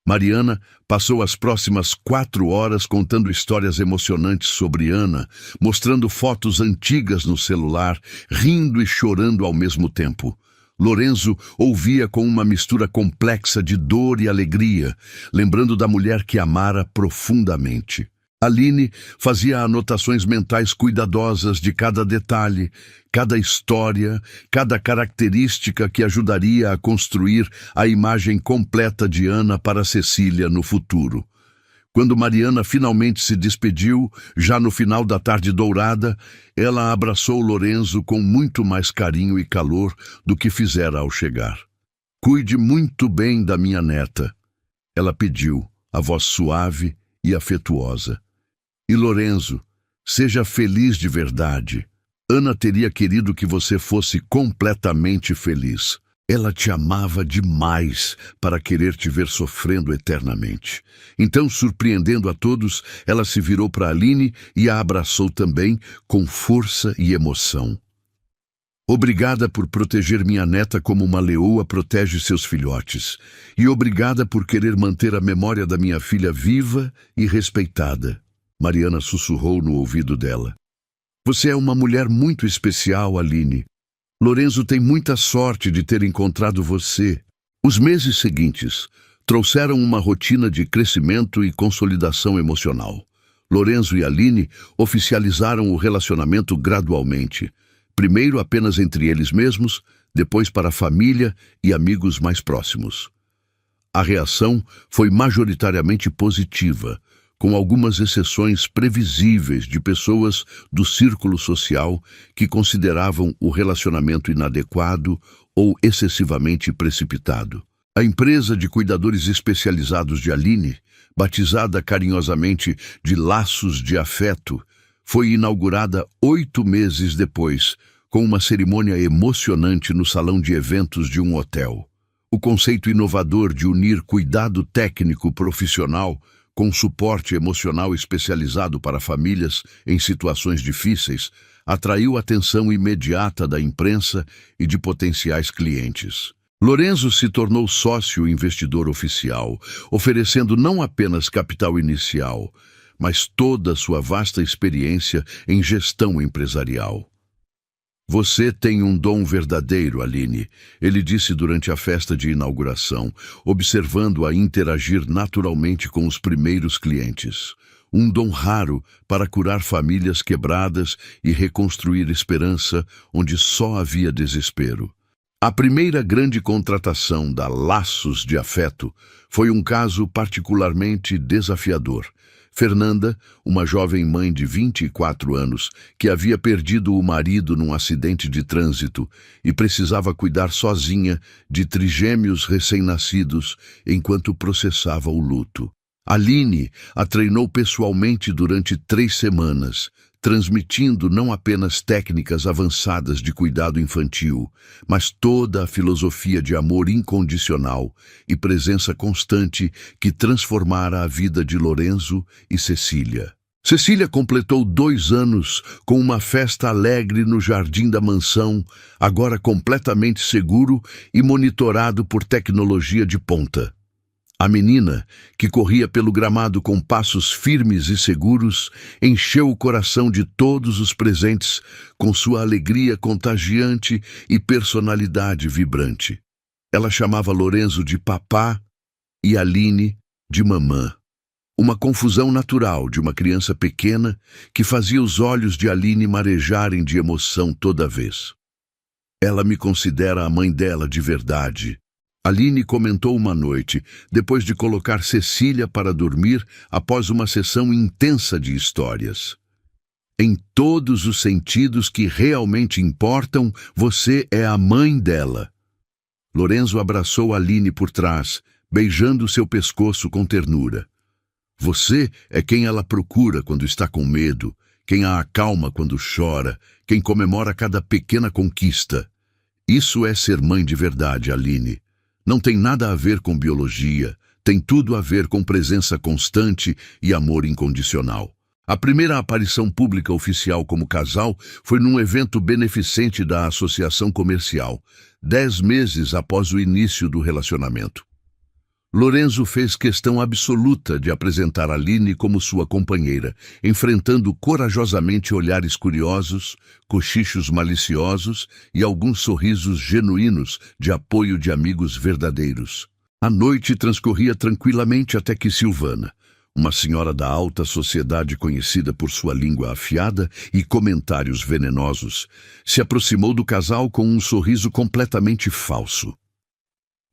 Mariana passou as próximas 4 horas contando histórias emocionantes sobre Ana, mostrando fotos antigas no celular, rindo e chorando ao mesmo tempo. Lorenzo ouvia com uma mistura complexa de dor e alegria, lembrando da mulher que amara profundamente. Aline fazia anotações mentais cuidadosas de cada detalhe, cada história, cada característica que ajudaria a construir a imagem completa de Ana para Cecília no futuro. Quando Mariana finalmente se despediu, já no final da tarde dourada, ela abraçou Lorenzo com muito mais carinho e calor do que fizera ao chegar. "Cuide muito bem da minha neta", ela pediu, a voz suave e afetuosa. "E Lorenzo, seja feliz de verdade. Ana teria querido que você fosse completamente feliz. Ela te amava demais para querer te ver sofrendo eternamente." Então, surpreendendo a todos, ela se virou para Aline e a abraçou também, com força e emoção. "Obrigada por proteger minha neta como uma leoa protege seus filhotes. E obrigada por querer manter a memória da minha filha viva e respeitada", Mariana sussurrou no ouvido dela. "Você é uma mulher muito especial, Aline. Lorenzo tem muita sorte de ter encontrado você." Os meses seguintes trouxeram uma rotina de crescimento e consolidação emocional. Lorenzo e Aline oficializaram o relacionamento gradualmente. Primeiro apenas entre eles mesmos, depois para a família e amigos mais próximos. A reação foi majoritariamente positiva, com algumas exceções previsíveis de pessoas do círculo social que consideravam o relacionamento inadequado ou excessivamente precipitado. A empresa de cuidadores especializados de Aline, batizada carinhosamente de Laços de Afeto, foi inaugurada 8 meses depois, com uma cerimônia emocionante no salão de eventos de um hotel. O conceito inovador de unir cuidado técnico profissional com suporte emocional especializado para famílias em situações difíceis, atraiu a atenção imediata da imprensa e de potenciais clientes. Lorenzo se tornou sócio investidor oficial, oferecendo não apenas capital inicial, mas toda a sua vasta experiência em gestão empresarial. "Você tem um dom verdadeiro, Aline", ele disse durante a festa de inauguração, observando-a interagir naturalmente com os primeiros clientes. "Um dom raro para curar famílias quebradas e reconstruir esperança onde só havia desespero." A primeira grande contratação da Laços de Afeto foi um caso particularmente desafiador. Fernanda, uma jovem mãe de 24 anos, que havia perdido o marido num acidente de trânsito e precisava cuidar sozinha de trigêmeos recém-nascidos enquanto processava o luto. Aline a treinou pessoalmente durante 3 semanas, transmitindo não apenas técnicas avançadas de cuidado infantil, mas toda a filosofia de amor incondicional e presença constante que transformara a vida de Lorenzo e Cecília. Cecília completou 2 anos com uma festa alegre no jardim da mansão, agora completamente seguro e monitorado por tecnologia de ponta. A menina, que corria pelo gramado com passos firmes e seguros, encheu o coração de todos os presentes com sua alegria contagiante e personalidade vibrante. Ela chamava Lorenzo de papá e Aline de mamã. Uma confusão natural de uma criança pequena que fazia os olhos de Aline marejarem de emoção toda vez. "Ela me considera a mãe dela de verdade", Aline comentou uma noite, depois de colocar Cecília para dormir após uma sessão intensa de histórias. "Em todos os sentidos que realmente importam, você é a mãe dela." Lorenzo abraçou Aline por trás, beijando seu pescoço com ternura. "Você é quem ela procura quando está com medo, quem a acalma quando chora, quem comemora cada pequena conquista. Isso é ser mãe de verdade, Aline. Não tem nada a ver com biologia, tem tudo a ver com presença constante e amor incondicional. A primeira aparição pública oficial como casal foi num evento beneficente da Associação Comercial, 10 meses após o início do relacionamento. Lorenzo fez questão absoluta de apresentar Aline como sua companheira, enfrentando corajosamente olhares curiosos, cochichos maliciosos e alguns sorrisos genuínos de apoio de amigos verdadeiros. A noite transcorria tranquilamente até que Silvana, uma senhora da alta sociedade conhecida por sua língua afiada e comentários venenosos, se aproximou do casal com um sorriso completamente falso.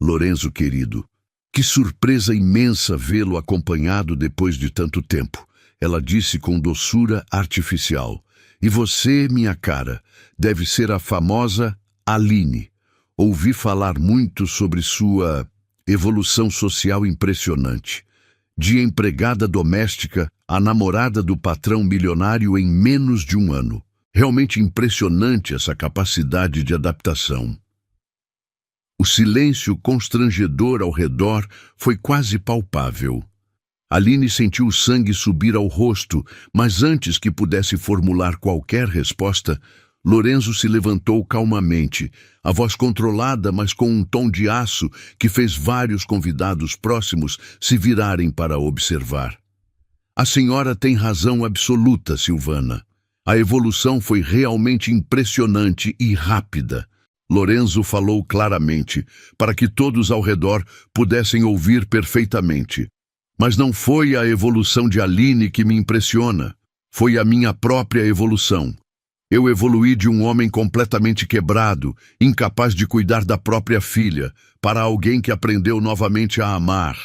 Lorenzo, querido, que surpresa imensa vê-lo acompanhado depois de tanto tempo, ela disse com doçura artificial. E você, minha cara, deve ser a famosa Aline. Ouvi falar muito sobre sua evolução social impressionante. De empregada doméstica a namorada do patrão milionário em menos de um ano. Realmente impressionante essa capacidade de adaptação. O silêncio constrangedor ao redor foi quase palpável. Aline sentiu o sangue subir ao rosto, mas antes que pudesse formular qualquer resposta, Lorenzo se levantou calmamente, a voz controlada, mas com um tom de aço que fez vários convidados próximos se virarem para observar. A senhora tem razão absoluta, Silvana. A evolução foi realmente impressionante e rápida. Lorenzo falou claramente, para que todos ao redor pudessem ouvir perfeitamente. Mas não foi a evolução de Aline que me impressiona. Foi a minha própria evolução. Eu evoluí de um homem completamente quebrado, incapaz de cuidar da própria filha, para alguém que aprendeu novamente a amar,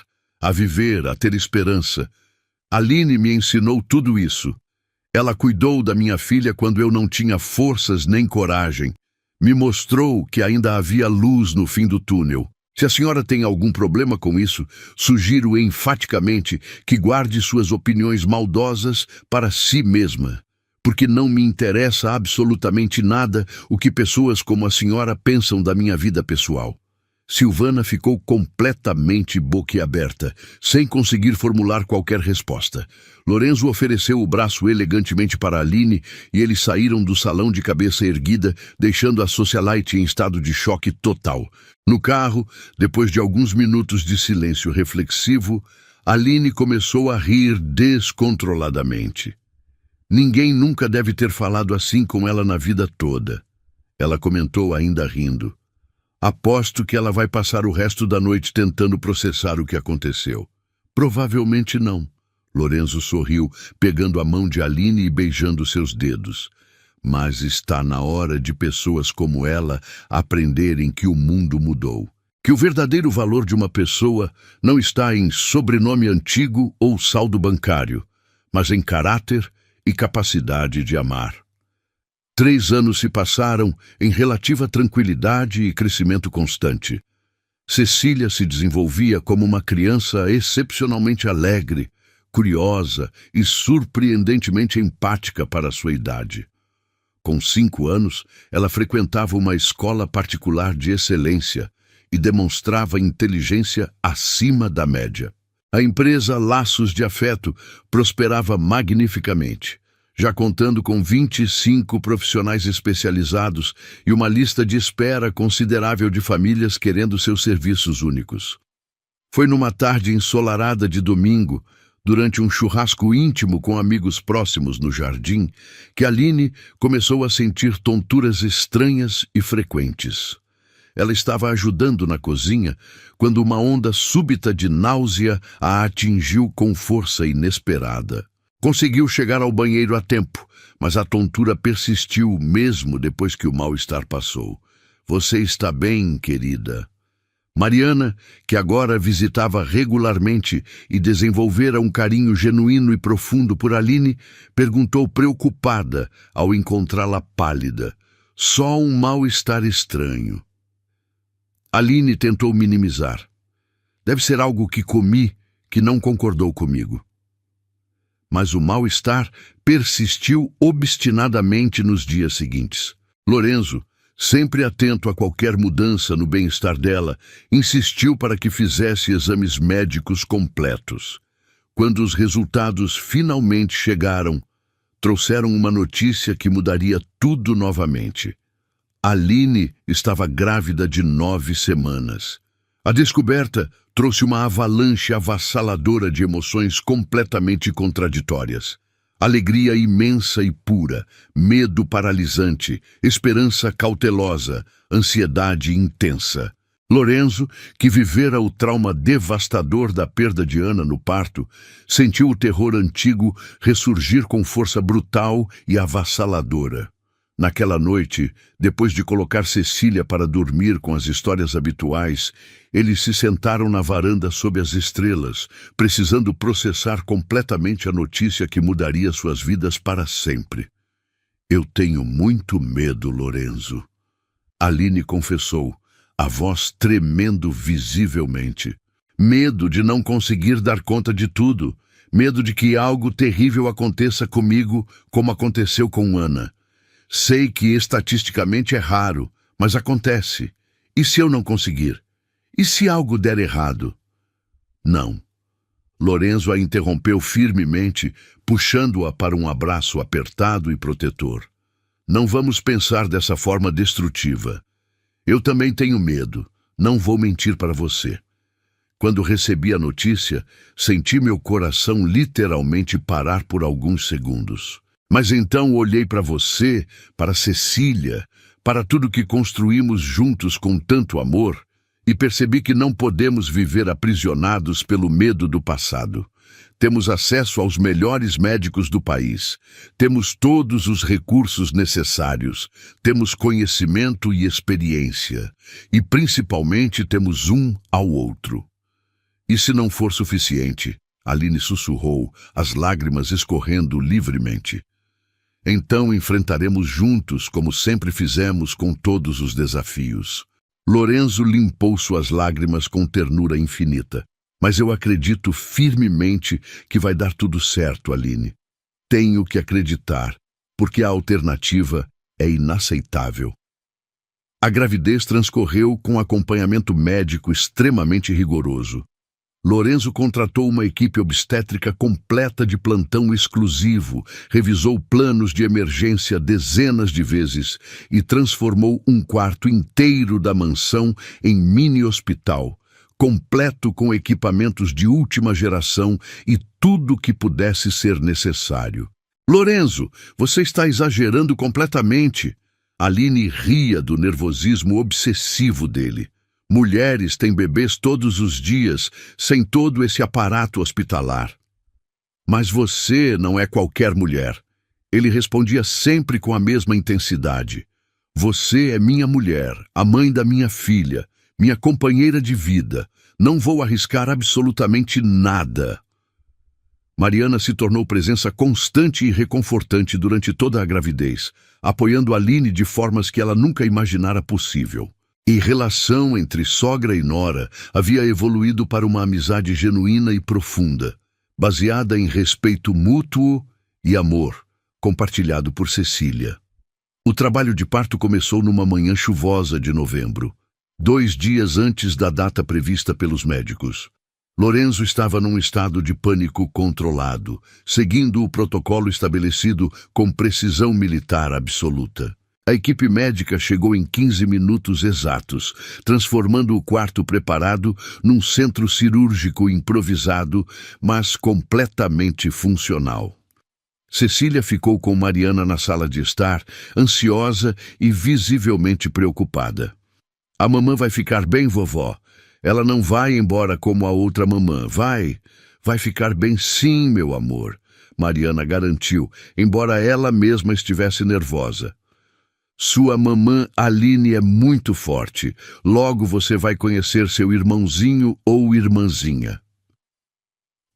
a viver, a ter esperança. Aline me ensinou tudo isso. Ela cuidou da minha filha quando eu não tinha forças nem coragem. Me mostrou que ainda havia luz no fim do túnel. Se a senhora tem algum problema com isso, sugiro enfaticamente que guarde suas opiniões maldosas para si mesma, porque não me interessa absolutamente nada o que pessoas como a senhora pensam da minha vida pessoal. Silvana ficou completamente boquiaberta, sem conseguir formular qualquer resposta. Lorenzo ofereceu o braço elegantemente para Aline e eles saíram do salão de cabeça erguida, deixando a socialite em estado de choque total. No carro, depois de alguns minutos de silêncio reflexivo, Aline começou a rir descontroladamente. Ninguém nunca deve ter falado assim com ela na vida toda. Ela comentou ainda rindo. Aposto que ela vai passar o resto da noite tentando processar o que aconteceu. Provavelmente não. Lorenzo sorriu, pegando a mão de Aline e beijando seus dedos. Mas está na hora de pessoas como ela aprenderem que o mundo mudou. Que o verdadeiro valor de uma pessoa não está em sobrenome antigo ou saldo bancário, mas em caráter e capacidade de amar. 3 anos se passaram em relativa tranquilidade e crescimento constante. Cecília se desenvolvia como uma criança excepcionalmente alegre, curiosa e surpreendentemente empática para sua idade. Com 5 anos, ela frequentava uma escola particular de excelência e demonstrava inteligência acima da média. A empresa Laços de Afeto prosperava magnificamente, já contando com 25 profissionais especializados e uma lista de espera considerável de famílias querendo seus serviços únicos. Foi numa tarde ensolarada de domingo, durante um churrasco íntimo com amigos próximos no jardim, que Aline começou a sentir tonturas estranhas e frequentes. Ela estava ajudando na cozinha quando uma onda súbita de náusea a atingiu com força inesperada. Conseguiu chegar ao banheiro a tempo, mas a tontura persistiu mesmo depois que o mal-estar passou. Você está bem, querida? Mariana, que agora visitava regularmente e desenvolvera um carinho genuíno e profundo por Aline, perguntou preocupada ao encontrá-la pálida. Só um mal-estar estranho. Aline tentou minimizar. Deve ser algo que comi que não concordou comigo. Mas o mal-estar persistiu obstinadamente nos dias seguintes. Lorenzo, Sempre atento a qualquer mudança no bem-estar dela, insistiu para que fizesse exames médicos completos. Quando os resultados finalmente chegaram, trouxeram uma notícia que mudaria tudo novamente. Aline estava grávida de 9 semanas. A descoberta trouxe uma avalanche avassaladora de emoções completamente contraditórias. Alegria imensa e pura, medo paralisante, esperança cautelosa, ansiedade intensa. Lorenzo, que vivera o trauma devastador da perda de Ana no parto, sentiu o terror antigo ressurgir com força brutal e avassaladora. Naquela noite, depois de colocar Cecília para dormir com as histórias habituais, eles se sentaram na varanda sob as estrelas, precisando processar completamente a notícia que mudaria suas vidas para sempre. "Eu tenho muito medo, Lorenzo", Aline confessou, a voz tremendo visivelmente. "Medo de não conseguir dar conta de tudo. Medo de que algo terrível aconteça comigo, como aconteceu com Ana. Sei que estatisticamente é raro, mas acontece. E se eu não conseguir? E se algo der errado?" "Não." Lorenzo a interrompeu firmemente, puxando-a para um abraço apertado e protetor. "Não vamos pensar dessa forma destrutiva. Eu também tenho medo, não vou mentir para você. Quando recebi a notícia, senti meu coração literalmente parar por alguns segundos. Mas então olhei para você, para Cecília, para tudo que construímos juntos com tanto amor, e percebi que não podemos viver aprisionados pelo medo do passado. Temos acesso aos melhores médicos do país, temos todos os recursos necessários, temos conhecimento e experiência, e principalmente temos um ao outro." "E se não for suficiente?" Aline sussurrou, as lágrimas escorrendo livremente. "Então enfrentaremos juntos, como sempre fizemos com todos os desafios." Lorenzo limpou suas lágrimas com ternura infinita. "Mas eu acredito firmemente que vai dar tudo certo, Aline. Tenho que acreditar, porque a alternativa é inaceitável." A gravidez transcorreu com acompanhamento médico extremamente rigoroso. Lorenzo contratou uma equipe obstétrica completa de plantão exclusivo, revisou planos de emergência dezenas de vezes e transformou um quarto inteiro da mansão em mini-hospital, completo com equipamentos de última geração e tudo que pudesse ser necessário. "Lorenzo, você está exagerando completamente." Aline ria do nervosismo obsessivo dele. "Mulheres têm bebês todos os dias, sem todo esse aparato hospitalar." "Mas você não é qualquer mulher." Ele respondia sempre com a mesma intensidade. "Você é minha mulher, a mãe da minha filha, minha companheira de vida. Não vou arriscar absolutamente nada." Mariana se tornou presença constante e reconfortante durante toda a gravidez, apoiando Aline de formas que ela nunca imaginara possível. E relação entre sogra e nora havia evoluído para uma amizade genuína e profunda, baseada em respeito mútuo e amor, compartilhado por Cecília. O trabalho de parto começou numa manhã chuvosa de novembro, 2 dias antes da data prevista pelos médicos. Lorenzo estava num estado de pânico controlado, seguindo o protocolo estabelecido com precisão militar absoluta. A equipe médica chegou em 15 minutos exatos, transformando o quarto preparado num centro cirúrgico improvisado, mas completamente funcional. Cecília ficou com Mariana na sala de estar, ansiosa e visivelmente preocupada. "A mamã vai ficar bem, vovó. Ela não vai embora como a outra mamã. Vai ficar bem sim, meu amor", Mariana garantiu, embora ela mesma estivesse nervosa. "Sua mamã Aline é muito forte. Logo você vai conhecer seu irmãozinho ou irmãzinha."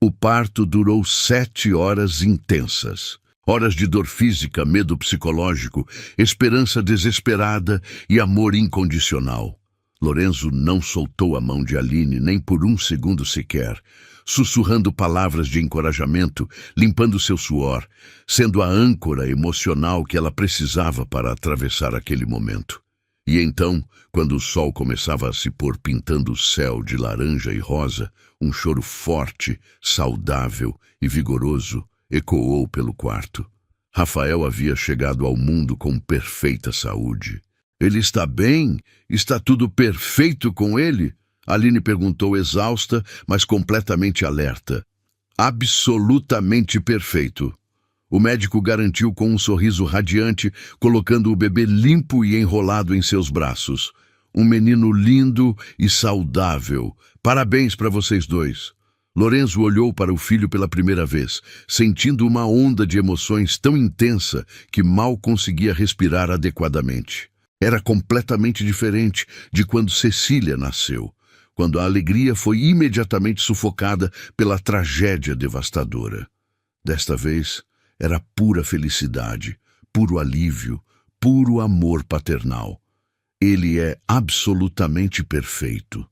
O parto durou 7 horas intensas. Horas de dor física, medo psicológico, esperança desesperada e amor incondicional. Lorenzo não soltou a mão de Aline nem por um segundo sequer, sussurrando palavras de encorajamento, limpando seu suor, sendo a âncora emocional que ela precisava para atravessar aquele momento. E então, quando o sol começava a se pôr pintando o céu de laranja e rosa, um choro forte, saudável e vigoroso ecoou pelo quarto. Rafael havia chegado ao mundo com perfeita saúde. Ele está bem? Está tudo perfeito com ele? Aline perguntou exausta, mas completamente alerta. Absolutamente perfeito. O médico garantiu com um sorriso radiante, colocando o bebê limpo e enrolado em seus braços. Um menino lindo e saudável. Parabéns para vocês dois. Lorenzo olhou para o filho pela primeira vez, sentindo uma onda de emoções tão intensa que mal conseguia respirar adequadamente. Era completamente diferente de quando Cecília nasceu, quando a alegria foi imediatamente sufocada pela tragédia devastadora. Desta vez, era pura felicidade, puro alívio, puro amor paternal. Ele é absolutamente perfeito.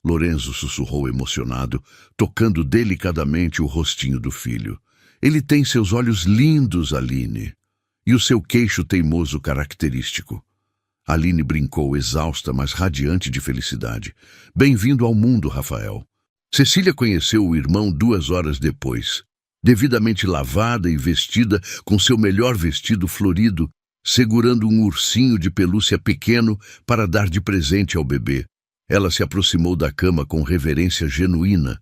Lorenzo sussurrou emocionado, tocando delicadamente o rostinho do filho. Ele tem seus olhos lindos, Aline, e o seu queixo teimoso característico. Aline brincou, exausta, mas radiante de felicidade. Bem-vindo ao mundo, Rafael. Cecília conheceu o irmão 2 horas depois, devidamente lavada e vestida com seu melhor vestido florido, segurando um ursinho de pelúcia pequeno para dar de presente ao bebê. Ela se aproximou da cama com reverência genuína,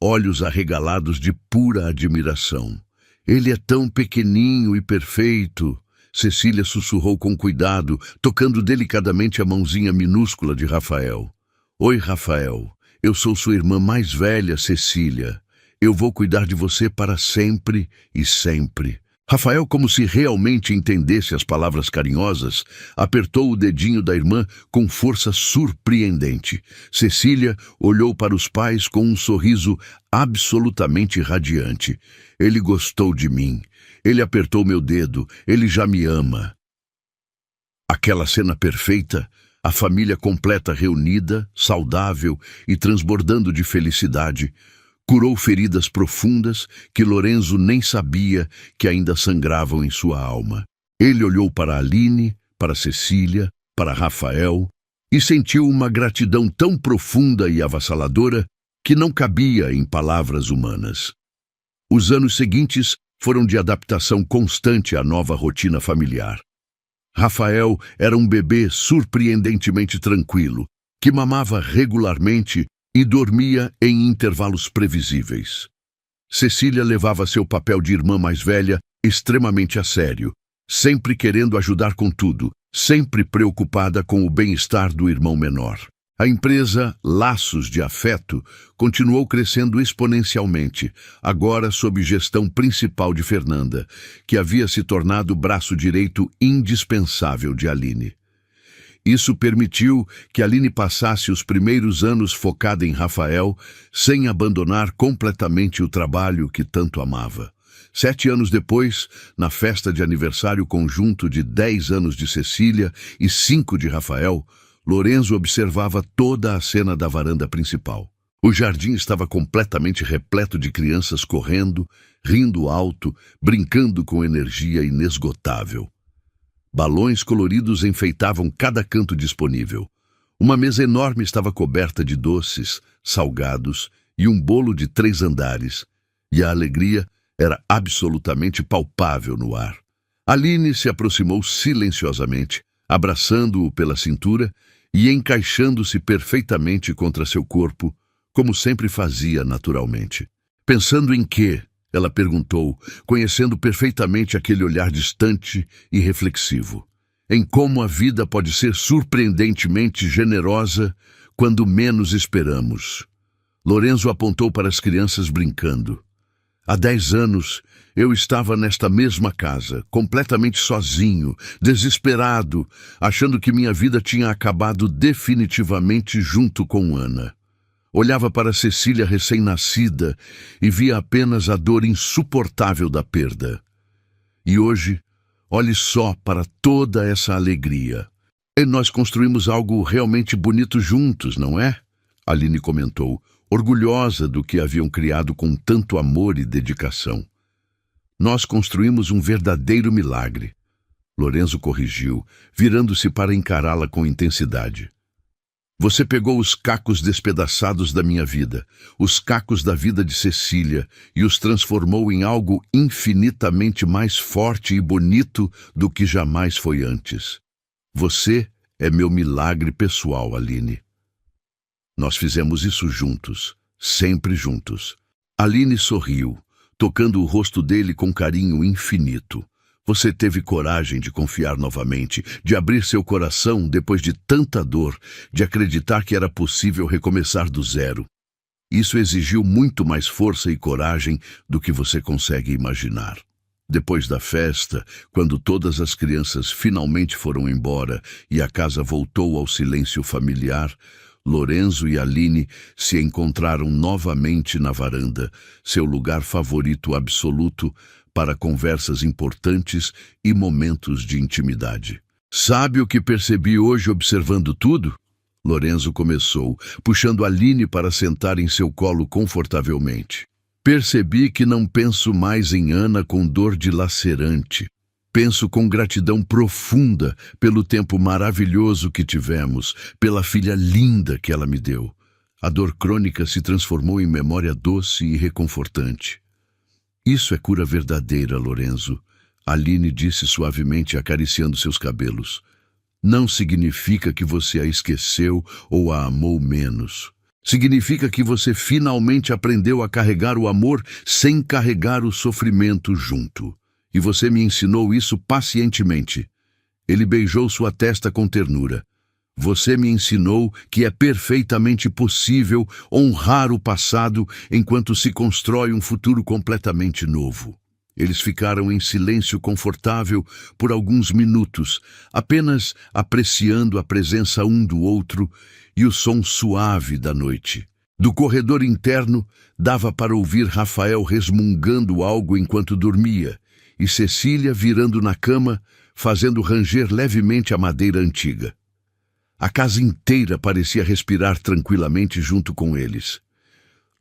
olhos arregalados de pura admiração. Ele é tão pequeninho e perfeito. Cecília sussurrou com cuidado, tocando delicadamente a mãozinha minúscula de Rafael. Oi, Rafael. Eu sou sua irmã mais velha, Cecília. Eu vou cuidar de você para sempre e sempre. Rafael, como se realmente entendesse as palavras carinhosas, apertou o dedinho da irmã com força surpreendente. Cecília olhou para os pais com um sorriso absolutamente radiante. Ele gostou de mim. Ele apertou meu dedo. Ele já me ama. Aquela cena perfeita, a família completa reunida, saudável e transbordando de felicidade, curou feridas profundas que Lorenzo nem sabia que ainda sangravam em sua alma. Ele olhou para Aline, para Cecília, para Rafael e sentiu uma gratidão tão profunda e avassaladora que não cabia em palavras humanas. Os anos seguintes foram de adaptação constante à nova rotina familiar. Rafael era um bebê surpreendentemente tranquilo, que mamava regularmente e dormia em intervalos previsíveis. Cecília levava seu papel de irmã mais velha extremamente a sério, sempre querendo ajudar com tudo, sempre preocupada com o bem-estar do irmão menor. A empresa Laços de Afeto continuou crescendo exponencialmente, agora sob gestão principal de Fernanda, que havia se tornado o braço direito indispensável de Aline. Isso permitiu que Aline passasse os primeiros anos focada em Rafael, sem abandonar completamente o trabalho que tanto amava. 7 anos depois, na festa de aniversário conjunto de 10 anos de Cecília e 5 de Rafael, Lorenzo observava toda a cena da varanda principal. O jardim estava completamente repleto de crianças correndo, rindo alto, brincando com energia inesgotável. Balões coloridos enfeitavam cada canto disponível. Uma mesa enorme estava coberta de doces, salgados e um bolo de 3 andares, e a alegria era absolutamente palpável no ar. Aline se aproximou silenciosamente, abraçando-o pela cintura e encaixando-se perfeitamente contra seu corpo, como sempre fazia naturalmente. Pensando em quê? Ela perguntou, conhecendo perfeitamente aquele olhar distante e reflexivo. Em como a vida pode ser surpreendentemente generosa quando menos esperamos. Lorenzo apontou para as crianças brincando. Há 10 anos, eu estava nesta mesma casa, completamente sozinho, desesperado, achando que minha vida tinha acabado definitivamente junto com Ana. Olhava para Cecília recém-nascida e via apenas a dor insuportável da perda. E hoje, olhe só para toda essa alegria. E nós construímos algo realmente bonito juntos, não é? Aline comentou, orgulhosa do que haviam criado com tanto amor e dedicação. Nós construímos um verdadeiro milagre. Lorenzo corrigiu, virando-se para encará-la com intensidade. Você pegou os cacos despedaçados da minha vida, os cacos da vida de Cecília, e os transformou em algo infinitamente mais forte e bonito do que jamais foi antes. Você é meu milagre pessoal, Aline. Nós fizemos isso juntos, sempre juntos. Aline sorriu, tocando o rosto dele com carinho infinito. Você teve coragem de confiar novamente, de abrir seu coração depois de tanta dor, de acreditar que era possível recomeçar do zero. Isso exigiu muito mais força e coragem do que você consegue imaginar. Depois da festa, quando todas as crianças finalmente foram embora e a casa voltou ao silêncio familiar, Lorenzo e Aline se encontraram novamente na varanda, seu lugar favorito absoluto para conversas importantes e momentos de intimidade. Sabe o que percebi hoje observando tudo? Lorenzo começou, puxando Aline para sentar em seu colo confortavelmente. Percebi que não penso mais em Ana com dor dilacerante. Penso com gratidão profunda pelo tempo maravilhoso que tivemos, pela filha linda que ela me deu. A dor crônica se transformou em memória doce e reconfortante. Isso é cura verdadeira, Lorenzo, Aline disse suavemente, acariciando seus cabelos. Não significa que você a esqueceu ou a amou menos. Significa que você finalmente aprendeu a carregar o amor sem carregar o sofrimento junto. E você me ensinou isso pacientemente. Ele beijou sua testa com ternura. Você me ensinou que é perfeitamente possível honrar o passado enquanto se constrói um futuro completamente novo. Eles ficaram em silêncio confortável por alguns minutos, apenas apreciando a presença um do outro e o som suave da noite. Do corredor interno, dava para ouvir Rafael resmungando algo enquanto dormia, e Cecília virando na cama, fazendo ranger levemente a madeira antiga. A casa inteira parecia respirar tranquilamente junto com eles.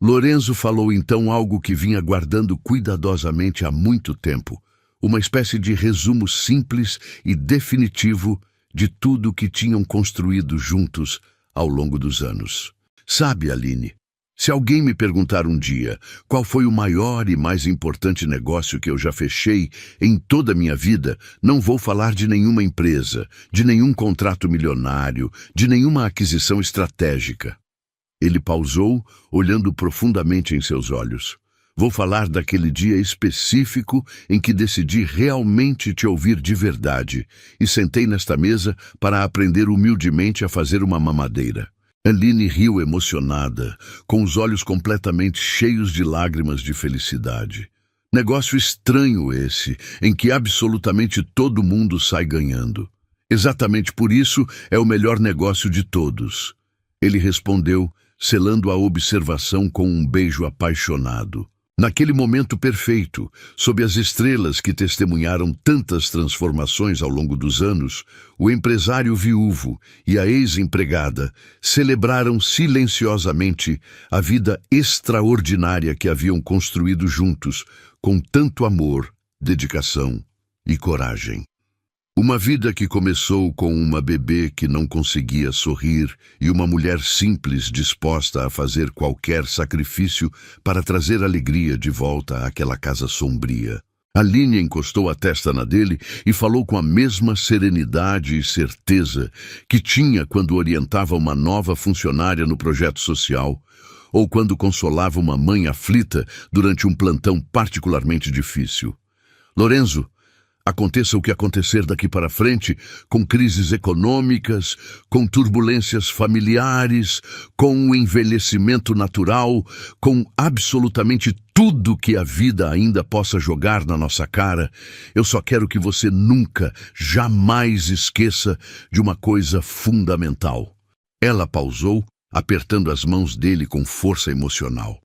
Lorenzo falou então algo que vinha guardando cuidadosamente há muito tempo, uma espécie de resumo simples e definitivo de tudo o que tinham construído juntos ao longo dos anos. Sabe, Aline, se alguém me perguntar um dia qual foi o maior e mais importante negócio que eu já fechei em toda a minha vida, não vou falar de nenhuma empresa, de nenhum contrato milionário, de nenhuma aquisição estratégica. Ele pausou, olhando profundamente em seus olhos. Vou falar daquele dia específico em que decidi realmente te ouvir de verdade e sentei nesta mesa para aprender humildemente a fazer uma mamadeira. Aline riu emocionada, com os olhos completamente cheios de lágrimas de felicidade. Negócio estranho esse, em que absolutamente todo mundo sai ganhando. Exatamente por isso é o melhor negócio de todos. Ele respondeu, selando a observação com um beijo apaixonado. Naquele momento perfeito, sob as estrelas que testemunharam tantas transformações ao longo dos anos, o empresário viúvo e a ex-empregada celebraram silenciosamente a vida extraordinária que haviam construído juntos, com tanto amor, dedicação e coragem. Uma vida que começou com uma bebê que não conseguia sorrir e uma mulher simples disposta a fazer qualquer sacrifício para trazer alegria de volta àquela casa sombria. Aline encostou a testa na dele e falou com a mesma serenidade e certeza que tinha quando orientava uma nova funcionária no projeto social ou quando consolava uma mãe aflita durante um plantão particularmente difícil. Lorenzo, aconteça o que acontecer daqui para frente, com crises econômicas, com turbulências familiares, com o envelhecimento natural, com absolutamente tudo que a vida ainda possa jogar na nossa cara, eu só quero que você nunca, jamais esqueça de uma coisa fundamental. Ela pausou, apertando as mãos dele com força emocional.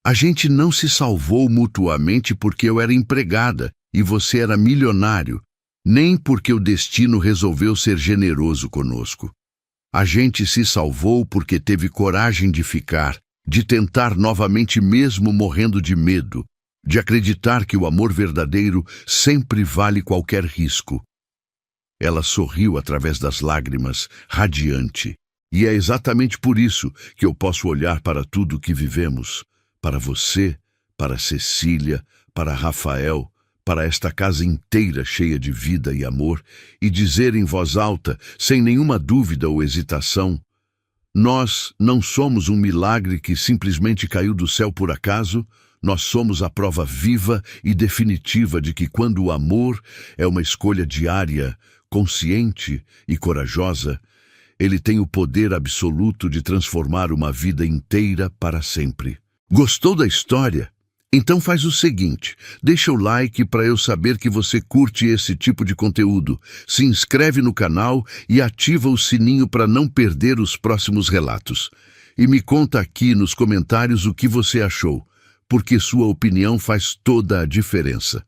A gente não se salvou mutuamente porque eu era empregada e você era milionário, nem porque o destino resolveu ser generoso conosco. A gente se salvou porque teve coragem de ficar, de tentar novamente mesmo morrendo de medo, de acreditar que o amor verdadeiro sempre vale qualquer risco. Ela sorriu através das lágrimas, radiante. E é exatamente por isso que eu posso olhar para tudo o que vivemos, para você, para Cecília, para Rafael, para esta casa inteira cheia de vida e amor, e dizer em voz alta, sem nenhuma dúvida ou hesitação: nós não somos um milagre que simplesmente caiu do céu por acaso, nós somos a prova viva e definitiva de que quando o amor é uma escolha diária, consciente e corajosa, ele tem o poder absoluto de transformar uma vida inteira para sempre. Gostou da história? Então faz o seguinte, deixa o like para eu saber que você curte esse tipo de conteúdo, se inscreve no canal e ativa o sininho para não perder os próximos relatos. E me conta aqui nos comentários o que você achou, porque sua opinião faz toda a diferença.